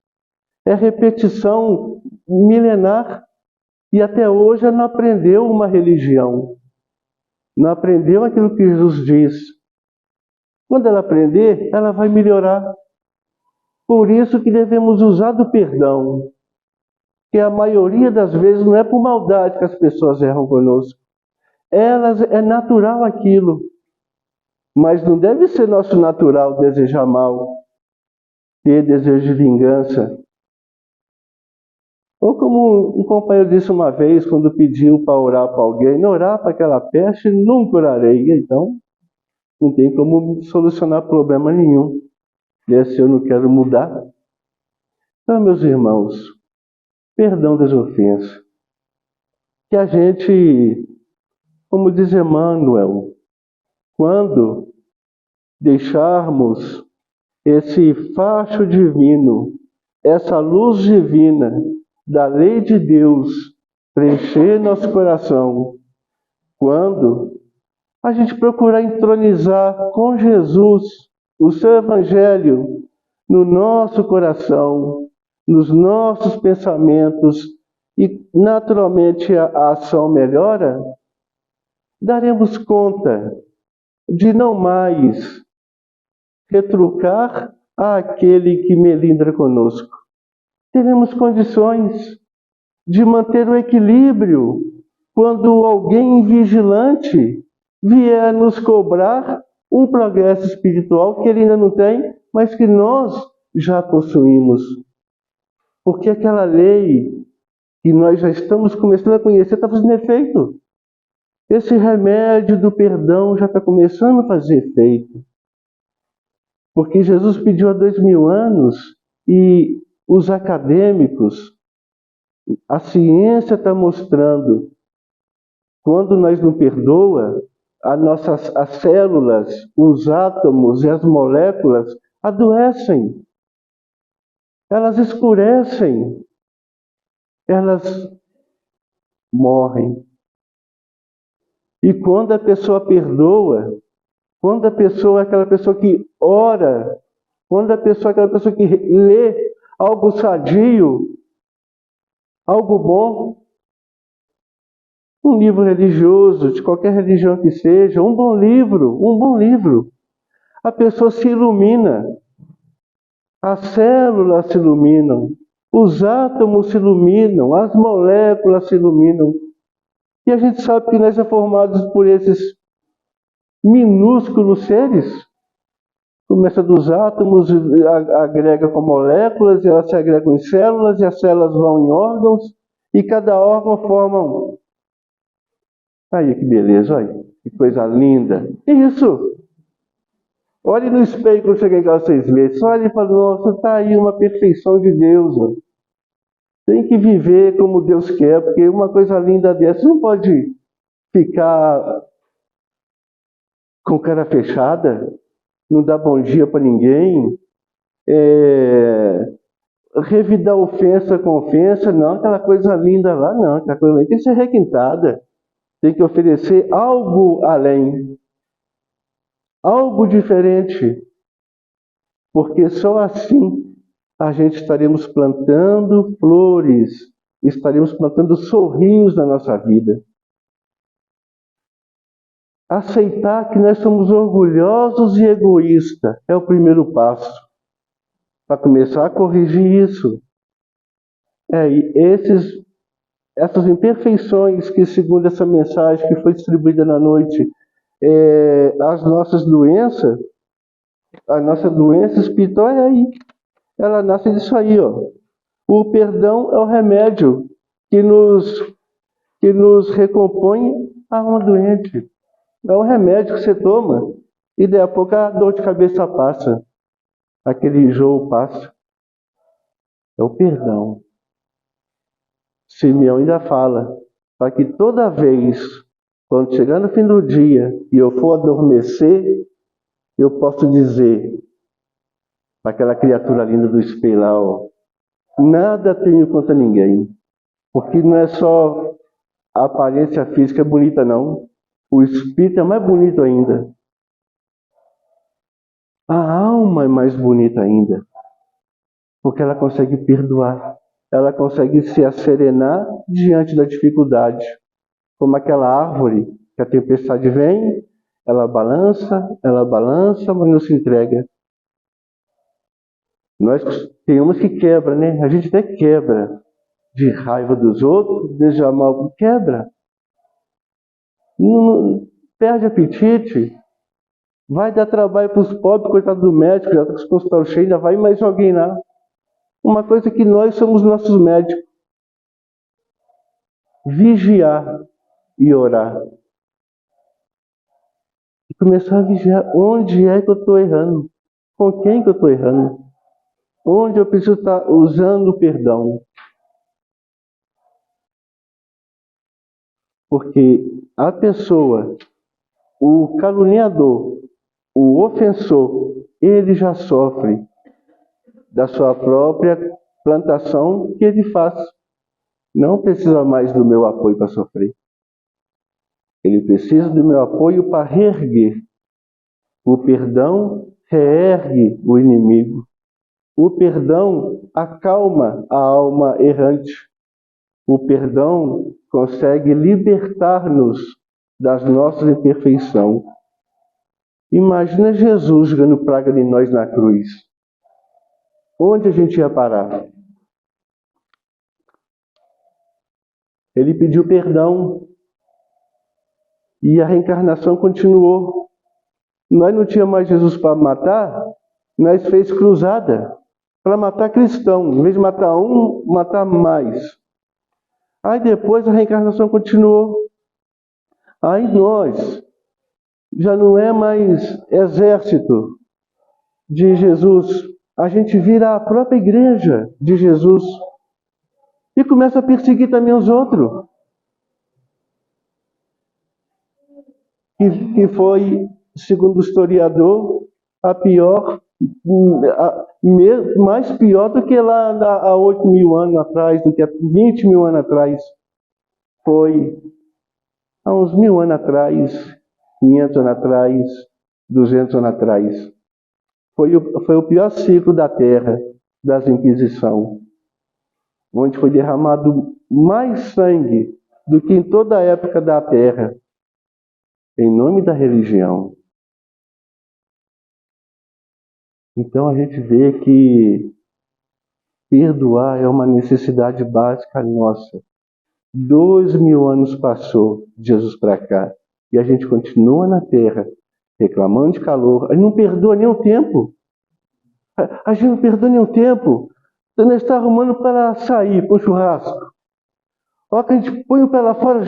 é repetição milenar e até hoje ela não aprendeu uma religião, não aprendeu aquilo que Jesus diz. Quando ela aprender, ela vai melhorar. Por isso que devemos usar do perdão, que a maioria das vezes não é por maldade que as pessoas erram conosco. É natural aquilo, mas não deve ser nosso natural desejar mal, ter desejo de vingança. Ou como um companheiro disse uma vez, quando pediu para orar para alguém, não orar para aquela peste, nunca orarei. Então, não tem como solucionar problema nenhum. Se eu não quero mudar. Então, meus irmãos, perdão das ofensas. Que a gente, como diz Emmanuel, quando deixarmos esse facho divino, essa luz divina da lei de Deus preencher nosso coração, quando a gente procurar entronizar com Jesus o seu Evangelho no nosso coração, nos nossos pensamentos, e naturalmente a ação melhora, daremos conta de não mais retrucar àquele que melindra conosco. Teremos condições de manter o equilíbrio quando alguém vigilante vier nos cobrar um progresso espiritual que ele ainda não tem, mas que nós já possuímos. Porque aquela lei que nós já estamos começando a conhecer está fazendo efeito. Esse remédio do perdão já está começando a fazer efeito. Porque Jesus pediu há 2000 anos e os acadêmicos, a ciência está mostrando, quando nós não perdoa, as células, os átomos e as moléculas adoecem. Elas escurecem. Elas morrem. E quando a pessoa perdoa, quando a pessoa é aquela pessoa que ora, quando a pessoa é aquela pessoa que lê algo sadio, algo bom, um livro religioso, de qualquer religião que seja, um bom livro, a pessoa se ilumina, as células se iluminam, os átomos se iluminam, as moléculas se iluminam. E a gente sabe que nós somos formados por esses minúsculos seres. Começa dos átomos, agrega com moléculas, elas se agregam em células, e as células vão em órgãos, e cada órgão forma. Aí que beleza, olha, que coisa linda. Isso! Olhe no espelho quando chegar em casa 6 meses, olhe e fala, nossa, está aí uma perfeição de Deus. Ó. Tem que viver como Deus quer, porque uma coisa linda dessa não pode ficar com cara fechada, não dar bom dia para ninguém, revidar ofensa com ofensa, não, aquela coisa linda lá, não, aquela coisa linda tem que ser requintada, tem que oferecer algo além, algo diferente, porque só assim a gente estaremos plantando flores, estaremos plantando sorrisos na nossa vida. Aceitar que nós somos orgulhosos e egoístas é o primeiro passo para começar a corrigir isso. E essas imperfeições que, segundo essa mensagem que foi distribuída na noite, a nossa doença espiritual é aí. Ela nasce disso aí, ó. O perdão é o remédio que nos recompõe a alma doente. É um remédio que você toma e daí a pouco a dor de cabeça passa. Aquele enjoo passa. É o perdão. Simeão ainda fala, para que toda vez, quando chegar no fim do dia e eu for adormecer, eu posso dizer para aquela criatura linda do espelho lá, ó, nada tenho contra ninguém. Porque não é só a aparência física bonita, não. O espírito é mais bonito ainda. A alma é mais bonita ainda. Porque ela consegue perdoar. Ela consegue se asserenar diante da dificuldade. Como aquela árvore que a tempestade vem, ela balança, mas não se entrega. Nós temos que quebra, né? A gente até quebra de raiva dos outros, desejar mal, quebra. Não perde apetite. Vai dar trabalho para os pobres, coitado do médico, já está com os consultórios cheios, ainda vai mais alguém lá. Uma coisa que nós somos nossos médicos. Vigiar e orar. E começar a vigiar onde é que eu estou errando. Com quem que eu estou errando. Onde eu preciso estar usando o perdão. Porque a pessoa, o caluniador, o ofensor, ele já sofre da sua própria plantação que ele faz. Não precisa mais do meu apoio para sofrer. Ele precisa do meu apoio para reerguer. O perdão reergue o inimigo. O perdão acalma a alma errante. O perdão consegue libertar-nos das nossas imperfeições. Imagina Jesus jogando praga em nós na cruz. Onde a gente ia parar? Ele pediu perdão e a reencarnação continuou. Nós não tínhamos mais Jesus para matar, nós fez cruzada para matar cristão. Em vez de matar um, matar mais. Aí depois a reencarnação continuou. Aí nós já não é mais exército de Jesus. A gente vira a própria igreja de Jesus. E começa a perseguir também os outros. Que foi, segundo o historiador, a pior, mais pior do que lá há 8.000 anos atrás, do que há 20.000 anos atrás. Foi há uns 1.000 anos atrás, 500 anos atrás, 200 anos atrás. Foi o pior ciclo da Terra, das Inquisições, onde foi derramado mais sangue do que em toda a época da Terra, em nome da religião. Então a gente vê que perdoar é uma necessidade básica nossa. 2.000 anos passou de Jesus para cá e a gente continua na Terra reclamando de calor. A gente não perdoa nem o tempo. A gente não perdoa nem o tempo. Nós está arrumando para sair para o churrasco. Olha que a gente põe o pé lá fora,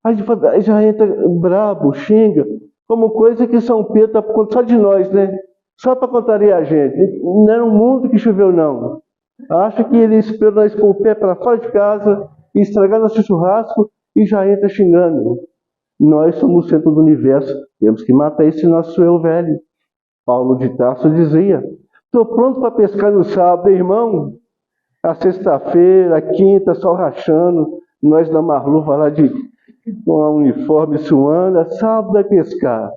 a gente já entra brabo, xinga, como coisa que São Pedro está por conta só de nós, né? Só para contrariar a gente. Não era um mundo que choveu, não. Acha que ele esperou nós pôr o pé para fora de casa e estragar nosso churrasco e já entra xingando. Nós somos o centro do universo. Temos que matar esse nosso eu velho. Paulo de Tarso dizia: estou pronto para pescar no sábado, irmão. A sexta-feira, a quinta, sol rachando, nós da Marluva lá com a uniforme suando, sábado vai pescar.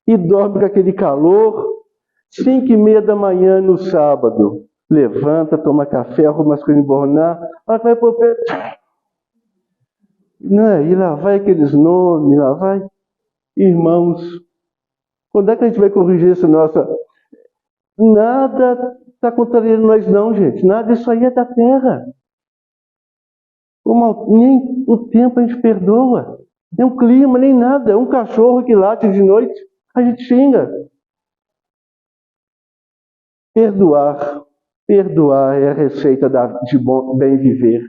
E dorme com aquele calor, 5:30 da manhã no sábado. Levanta, toma café, arruma as coisas embornar, vai pro pé. Não, e lá vai aqueles nomes, lá vai. Irmãos, quando é que a gente vai corrigir isso? Nossa, nada está contrariando nós não, gente. Nada, isso aí é da terra. Nem o tempo a gente perdoa. Nem o clima, nem nada. Um cachorro que late de noite, a gente xinga. Perdoar. Perdoar é a receita de bem viver.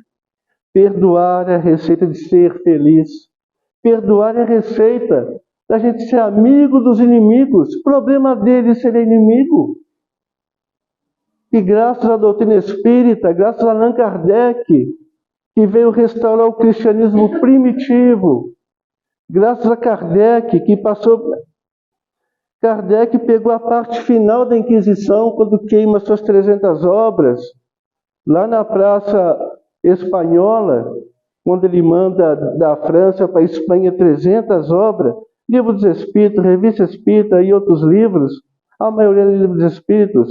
Perdoar é a receita de ser feliz. Perdoar é a receita da gente ser amigo dos inimigos. O problema dele é ser inimigo. E graças à doutrina espírita, graças a Allan Kardec, que veio restaurar o cristianismo primitivo, graças a Kardec, Kardec pegou a parte final da Inquisição, quando queima suas 300 obras, lá na Praça Espanhola, quando ele manda da França para a Espanha 300 obras, Livro dos Espíritos, Revista Espírita e outros livros, a maioria dos livros dos Espíritos,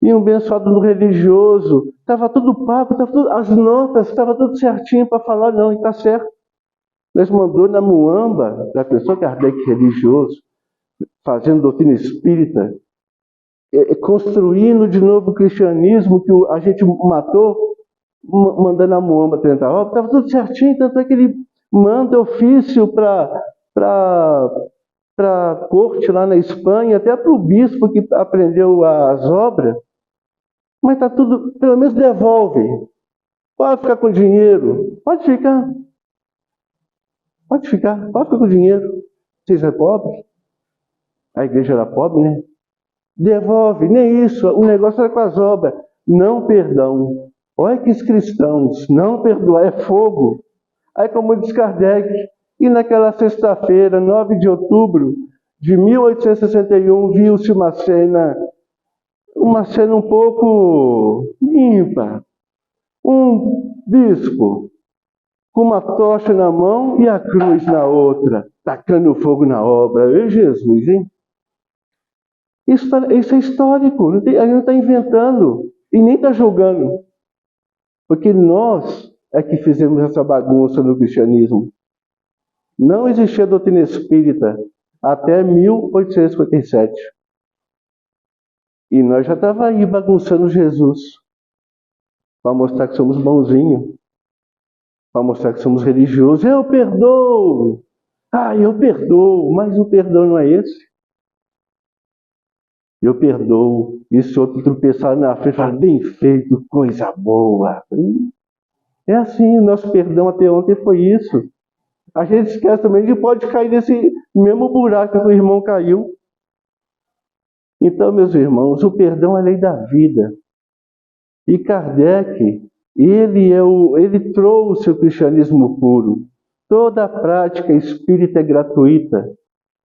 e um abençoado no religioso, estava tudo pago, as notas, estava tudo certinho para falar, não, e está certo. Mas mandou na muamba, da pessoa Kardec religioso, fazendo doutrina espírita, construindo de novo o cristianismo que a gente matou, mandando a muamba 30 obras, estava tudo certinho, tanto é que ele manda ofício para a corte lá na Espanha, até para o bispo que aprendeu as obras, mas está tudo, pelo menos devolve. Pode ficar com dinheiro, pode ficar com dinheiro. Vocês é pobre? A igreja era pobre, né? Devolve, nem isso, o negócio era com as obras. Não perdão. Olha que os cristãos, não perdoar, é fogo. Aí, como diz Kardec, e naquela sexta-feira, 9 de outubro de 1861, viu-se uma cena um pouco ímpar. Um bispo com uma tocha na mão e a cruz na outra, tacando fogo na obra. Ei, Jesus, hein? Isso é histórico, a gente não está inventando e nem está julgando. Porque nós é que fizemos essa bagunça no cristianismo. Não existia doutrina espírita até 1857. E nós já estávamos aí bagunçando Jesus. Para mostrar que somos bonzinhos. Para mostrar que somos religiosos. Eu perdoo! Eu perdoo! Mas o perdão não é esse. Eu perdoo. E se outro tropeçar na frente, fala, bem feito, coisa boa. É assim, o nosso perdão até ontem foi isso. A gente esquece também que pode cair nesse mesmo buraco que o irmão caiu. Então, meus irmãos, o perdão é a lei da vida. E Kardec, ele trouxe o cristianismo puro. Toda a prática espírita é gratuita.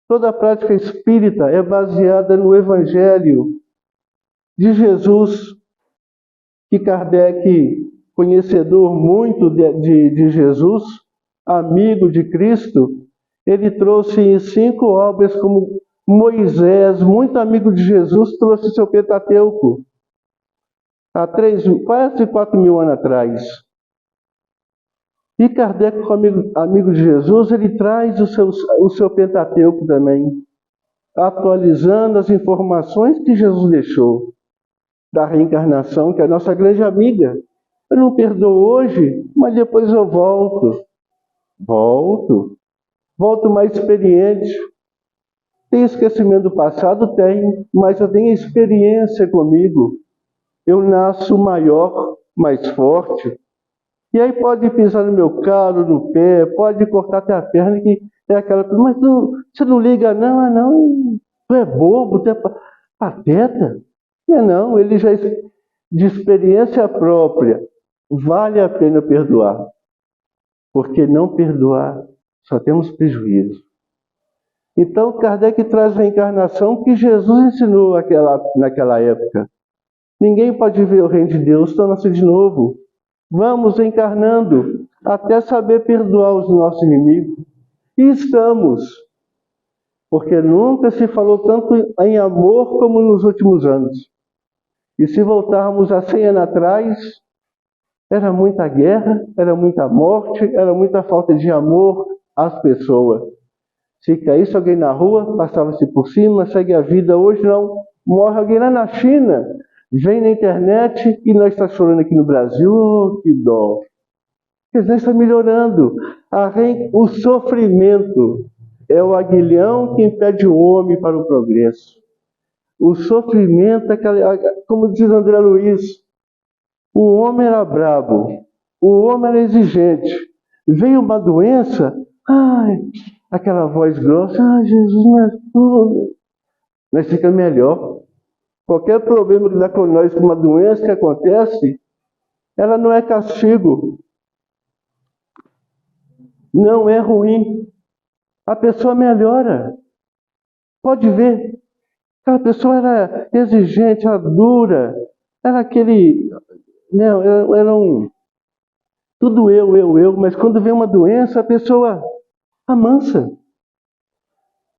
Toda a prática espírita é baseada no Evangelho de Jesus, que Kardec, conhecedor muito de Jesus, amigo de Cristo, ele trouxe em 5 obras, como Moisés, muito amigo de Jesus, trouxe seu Pentateuco, há quase 4.000 anos atrás. E Kardec, como amigo de Jesus, ele traz o seu Pentateuco também, atualizando as informações que Jesus deixou da reencarnação, que é a nossa grande amiga. Eu não perdoo hoje, mas depois eu volto. Volto mais experiente. Tem esquecimento do passado? Tem, mas eu tenho experiência comigo. Eu nasço maior, mais forte. E aí pode pisar no meu calo, no pé, pode cortar até a perna, que é aquela coisa, mas você não liga não, tu é bobo, tu é pateta. E não, ele já de experiência própria, vale a pena perdoar. Porque não perdoar, só temos prejuízo. Então, Kardec traz a encarnação que Jesus ensinou naquela época. Ninguém pode ver o reino de Deus, então nasce de novo. Vamos encarnando até saber perdoar os nossos inimigos. E estamos. Porque nunca se falou tanto em amor como nos últimos anos. E se voltarmos a 100 anos atrás, era muita guerra, era muita morte, era muita falta de amor às pessoas. Se caísse alguém na rua, passava-se por cima, segue a vida. Hoje não. Morre alguém lá na China, vem na internet e nós estamos chorando aqui no Brasil. Oh, que dó. Quer dizer, está melhorando. O sofrimento é o aguilhão que impede o homem para o progresso. O sofrimento é como diz André Luiz, o homem era brabo, o homem era exigente. Veio uma doença, ai, aquela voz grossa, ai Jesus, nós fica melhor. Qualquer problema que dá com nós, com uma doença que acontece, ela não é castigo. Não é ruim. A pessoa melhora. Pode ver. Aquela pessoa era exigente, era dura, era aquele... Não, era um... Tudo eu, mas quando vem uma doença, a pessoa amansa.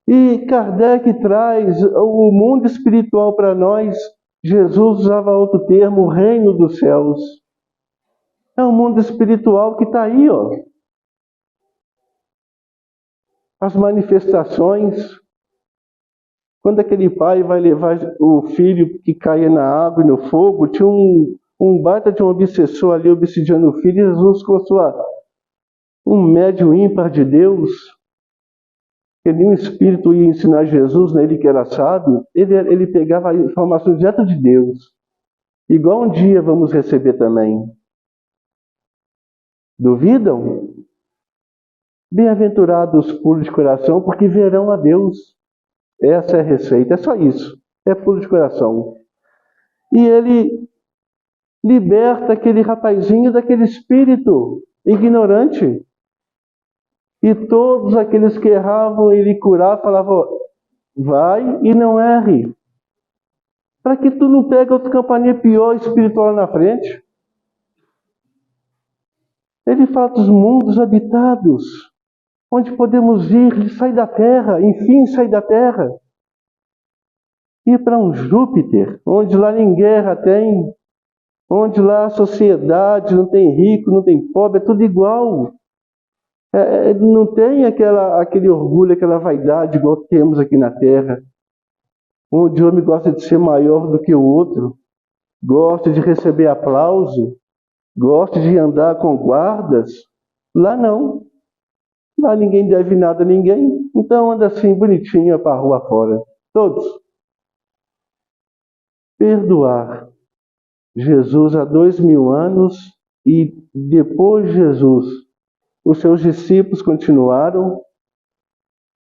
E Kardec traz o mundo espiritual para nós. Jesus usava outro termo, o reino dos céus. É o mundo espiritual que está aí, ó. As manifestações. Quando aquele pai vai levar o filho que caia na água e no fogo, tinha um baita de um obsessor ali obsidiando o filho. Jesus, com um médium ímpar de Deus, que nenhum espírito ia ensinar Jesus, né? Ele que era sábio, ele pegava a informação direta de Deus. Igual um dia vamos receber também. Duvidam? Bem-aventurados os puros de coração, porque verão a Deus. Essa é a receita, é só isso. É puro de coração. E ele liberta aquele rapazinho daquele espírito ignorante. E todos aqueles que erravam, ele curava, falavam, vai e não erre. Para que tu não pegue outra campainha pior espiritual na frente. Ele fala dos mundos habitados, onde podemos ir, sair da Terra, enfim, sair da Terra. Ir para um Júpiter, onde lá nem guerra tem, onde lá a sociedade não tem rico, não tem pobre, é tudo igual. Não tem aquele orgulho, aquela vaidade igual temos aqui na Terra, onde o homem gosta de ser maior do que o outro, gosta de receber aplauso, gosta de andar com guardas. Lá não. Lá ninguém deve nada a ninguém, então anda assim bonitinho para a rua fora. Todos. Perdoar. Jesus há 2000 anos e depois de Jesus, os seus discípulos continuaram,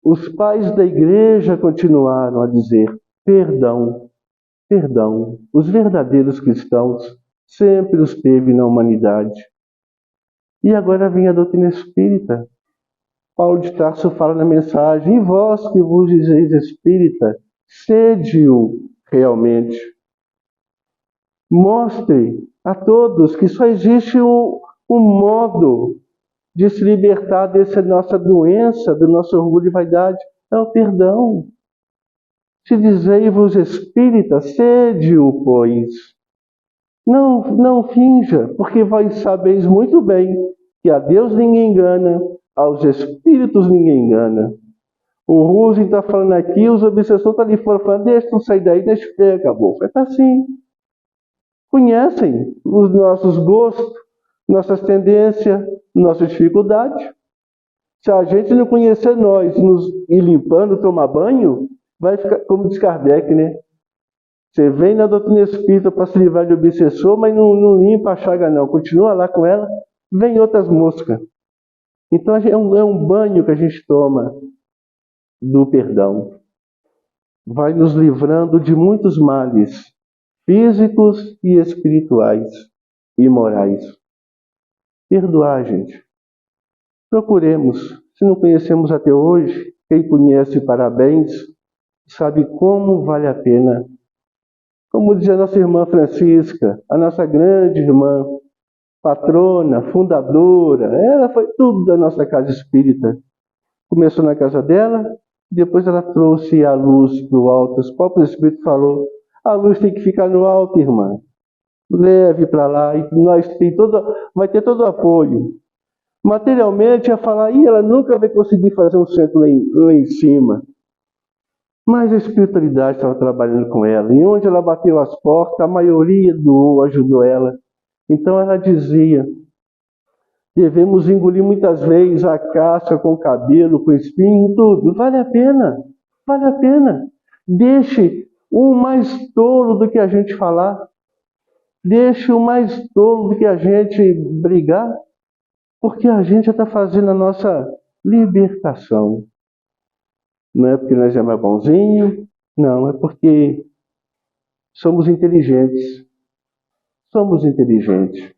os pais da igreja continuaram a dizer perdão, perdão. Os verdadeiros cristãos sempre os teve na humanidade. E agora vem a doutrina espírita. Paulo de Tarso fala na mensagem, e vós que vos dizeis espírita, sede-o realmente. Mostre a todos que só existe um modo de se libertar dessa nossa doença, do nosso orgulho e vaidade, é o perdão. Se dizei-vos espírita, sede-o, pois. Não finja, porque vós sabeis muito bem que a Deus ninguém engana, aos espíritos ninguém engana. O Rusen está falando aqui, os obsessores estão ali fora falando, deixa tu sair daí, deixa eu ver, acabou. Está assim. Conhecem os nossos gostos, nossas tendências, nossas dificuldades. Se a gente não conhecer nós, nos ir limpando, tomar banho, vai ficar, como diz Kardec, né? Você vem na doutrina espírita para se livrar de obsessor, mas não limpa a chaga não, continua lá com ela, vem outras moscas. Então é um banho que a gente toma do perdão. Vai nos livrando de muitos males, físicos e espirituais e morais. Perdoar, gente. Procuremos. Se não conhecemos até hoje, quem conhece, parabéns, sabe como vale a pena. Como dizia a nossa irmã Francisca, a nossa grande irmã, patrona, fundadora, ela foi tudo da nossa casa espírita. Começou na casa dela, depois ela trouxe a luz para o alto. Os próprios espíritos falou, a luz tem que ficar no alto, irmã. Leve para lá, e nós vai ter todo o apoio. Materialmente ia falar, ela nunca vai conseguir fazer um centro lá em cima. Mas a espiritualidade estava trabalhando com ela. E onde ela bateu as portas, a maioria doou, ajudou ela. Então ela dizia, devemos engolir muitas vezes a casca com o cabelo, com o espinho, tudo. Vale a pena, vale a pena. Deixe um mais tolo do que a gente falar. Deixe o mais tolo do que a gente brigar. Porque a gente já está fazendo a nossa libertação. Não é porque nós é mais bonzinho, não, é porque somos inteligentes. Somos inteligentes.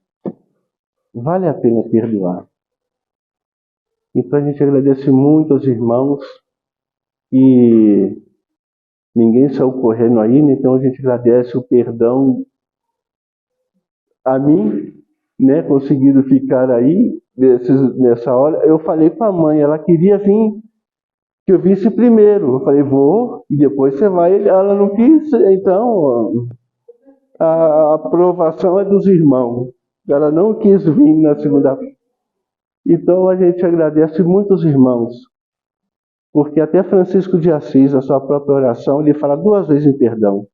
Vale a pena perdoar. Então a gente agradece muito aos irmãos e ninguém saiu correndo aí, então a gente agradece o perdão a mim, né, conseguiram ficar aí nessa hora. Eu falei para a mãe, ela queria vir, que eu visse primeiro. Eu falei, vou, e depois você vai. Ela não quis, então a aprovação é dos irmãos. Ela não quis vir na segunda. Então a gente agradece muito os irmãos, porque até Francisco de Assis, na sua própria oração, ele fala 2 vezes em perdão,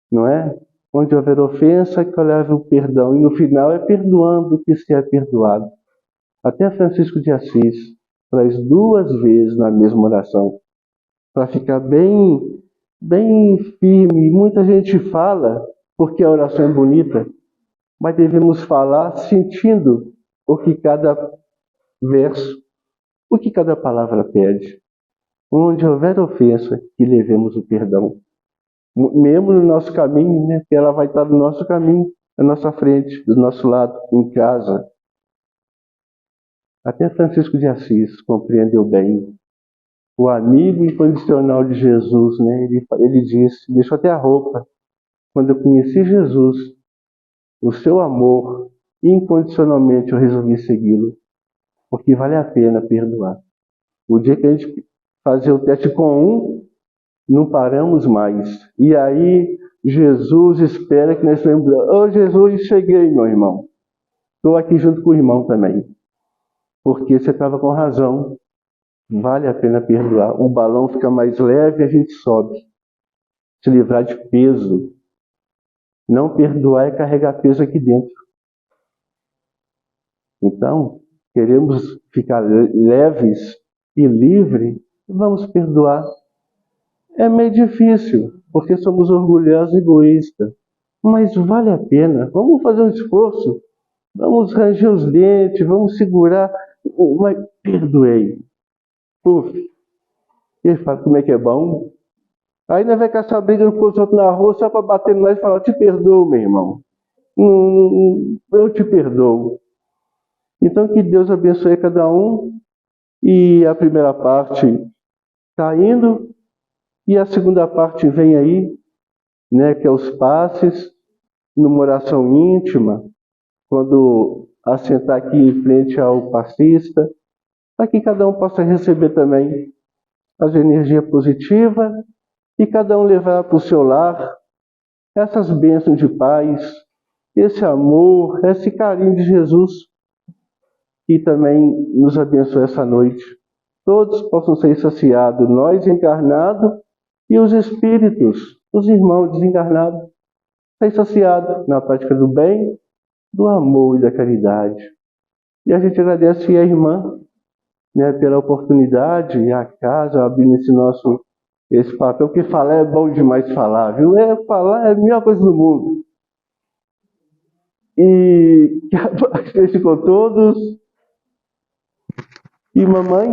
não é? Onde houver ofensa, que eu leve o perdão. E no final é perdoando que se é perdoado. Até Francisco de Assis traz 2 vezes na mesma oração, para ficar bem, bem firme. Muita gente fala porque a oração é bonita, mas devemos falar sentindo o que cada verso, o que cada palavra pede. Onde houver ofensa, que levemos o perdão. Mesmo no nosso caminho, né? Ela vai estar no nosso caminho, na nossa frente, do nosso lado, em casa. Até Francisco de Assis compreendeu bem. O amigo incondicional de Jesus, né? Ele disse, deixou até a roupa. Quando eu conheci Jesus, o seu amor, incondicionalmente eu resolvi segui-lo, porque vale a pena perdoar. O dia que a gente fazer o teste com um, não paramos mais. E aí, Jesus espera que nós lembramos. Oh, Jesus, cheguei, meu irmão. Estou aqui junto com o irmão também. Porque você estava com razão. Vale a pena perdoar. O balão fica mais leve e a gente sobe. Se livrar de peso. Não perdoar é carregar peso aqui dentro. Então, queremos ficar leves e livres, vamos perdoar. É meio difícil, porque somos orgulhosos e egoístas. Mas vale a pena. Vamos fazer um esforço. Vamos ranger os dentes, vamos segurar. Mas perdoei. Puf. Ele fala como é que é bom. Aí nós vai caçar briga com os outros na rua só para bater nós e falar, te perdoo, meu irmão. Eu te perdoo. Então que Deus abençoe cada um. E a primeira parte está indo. E a segunda parte vem aí, né, que é os passes, numa oração íntima, quando assentar aqui em frente ao passista, para que cada um possa receber também as energias positivas e cada um levar para o seu lar essas bênçãos de paz, esse amor, esse carinho de Jesus, que também nos abençoe essa noite. Todos possam ser saciados, nós encarnados e os espíritos, os irmãos desencarnados, ser saciados na prática do bem, do amor e da caridade. E a gente agradece a irmã, né, pela oportunidade e a casa abrindo esse papel, porque falar é bom demais falar, viu? Falar é a melhor coisa do mundo. E que a paz esteja com todos. E mamãe,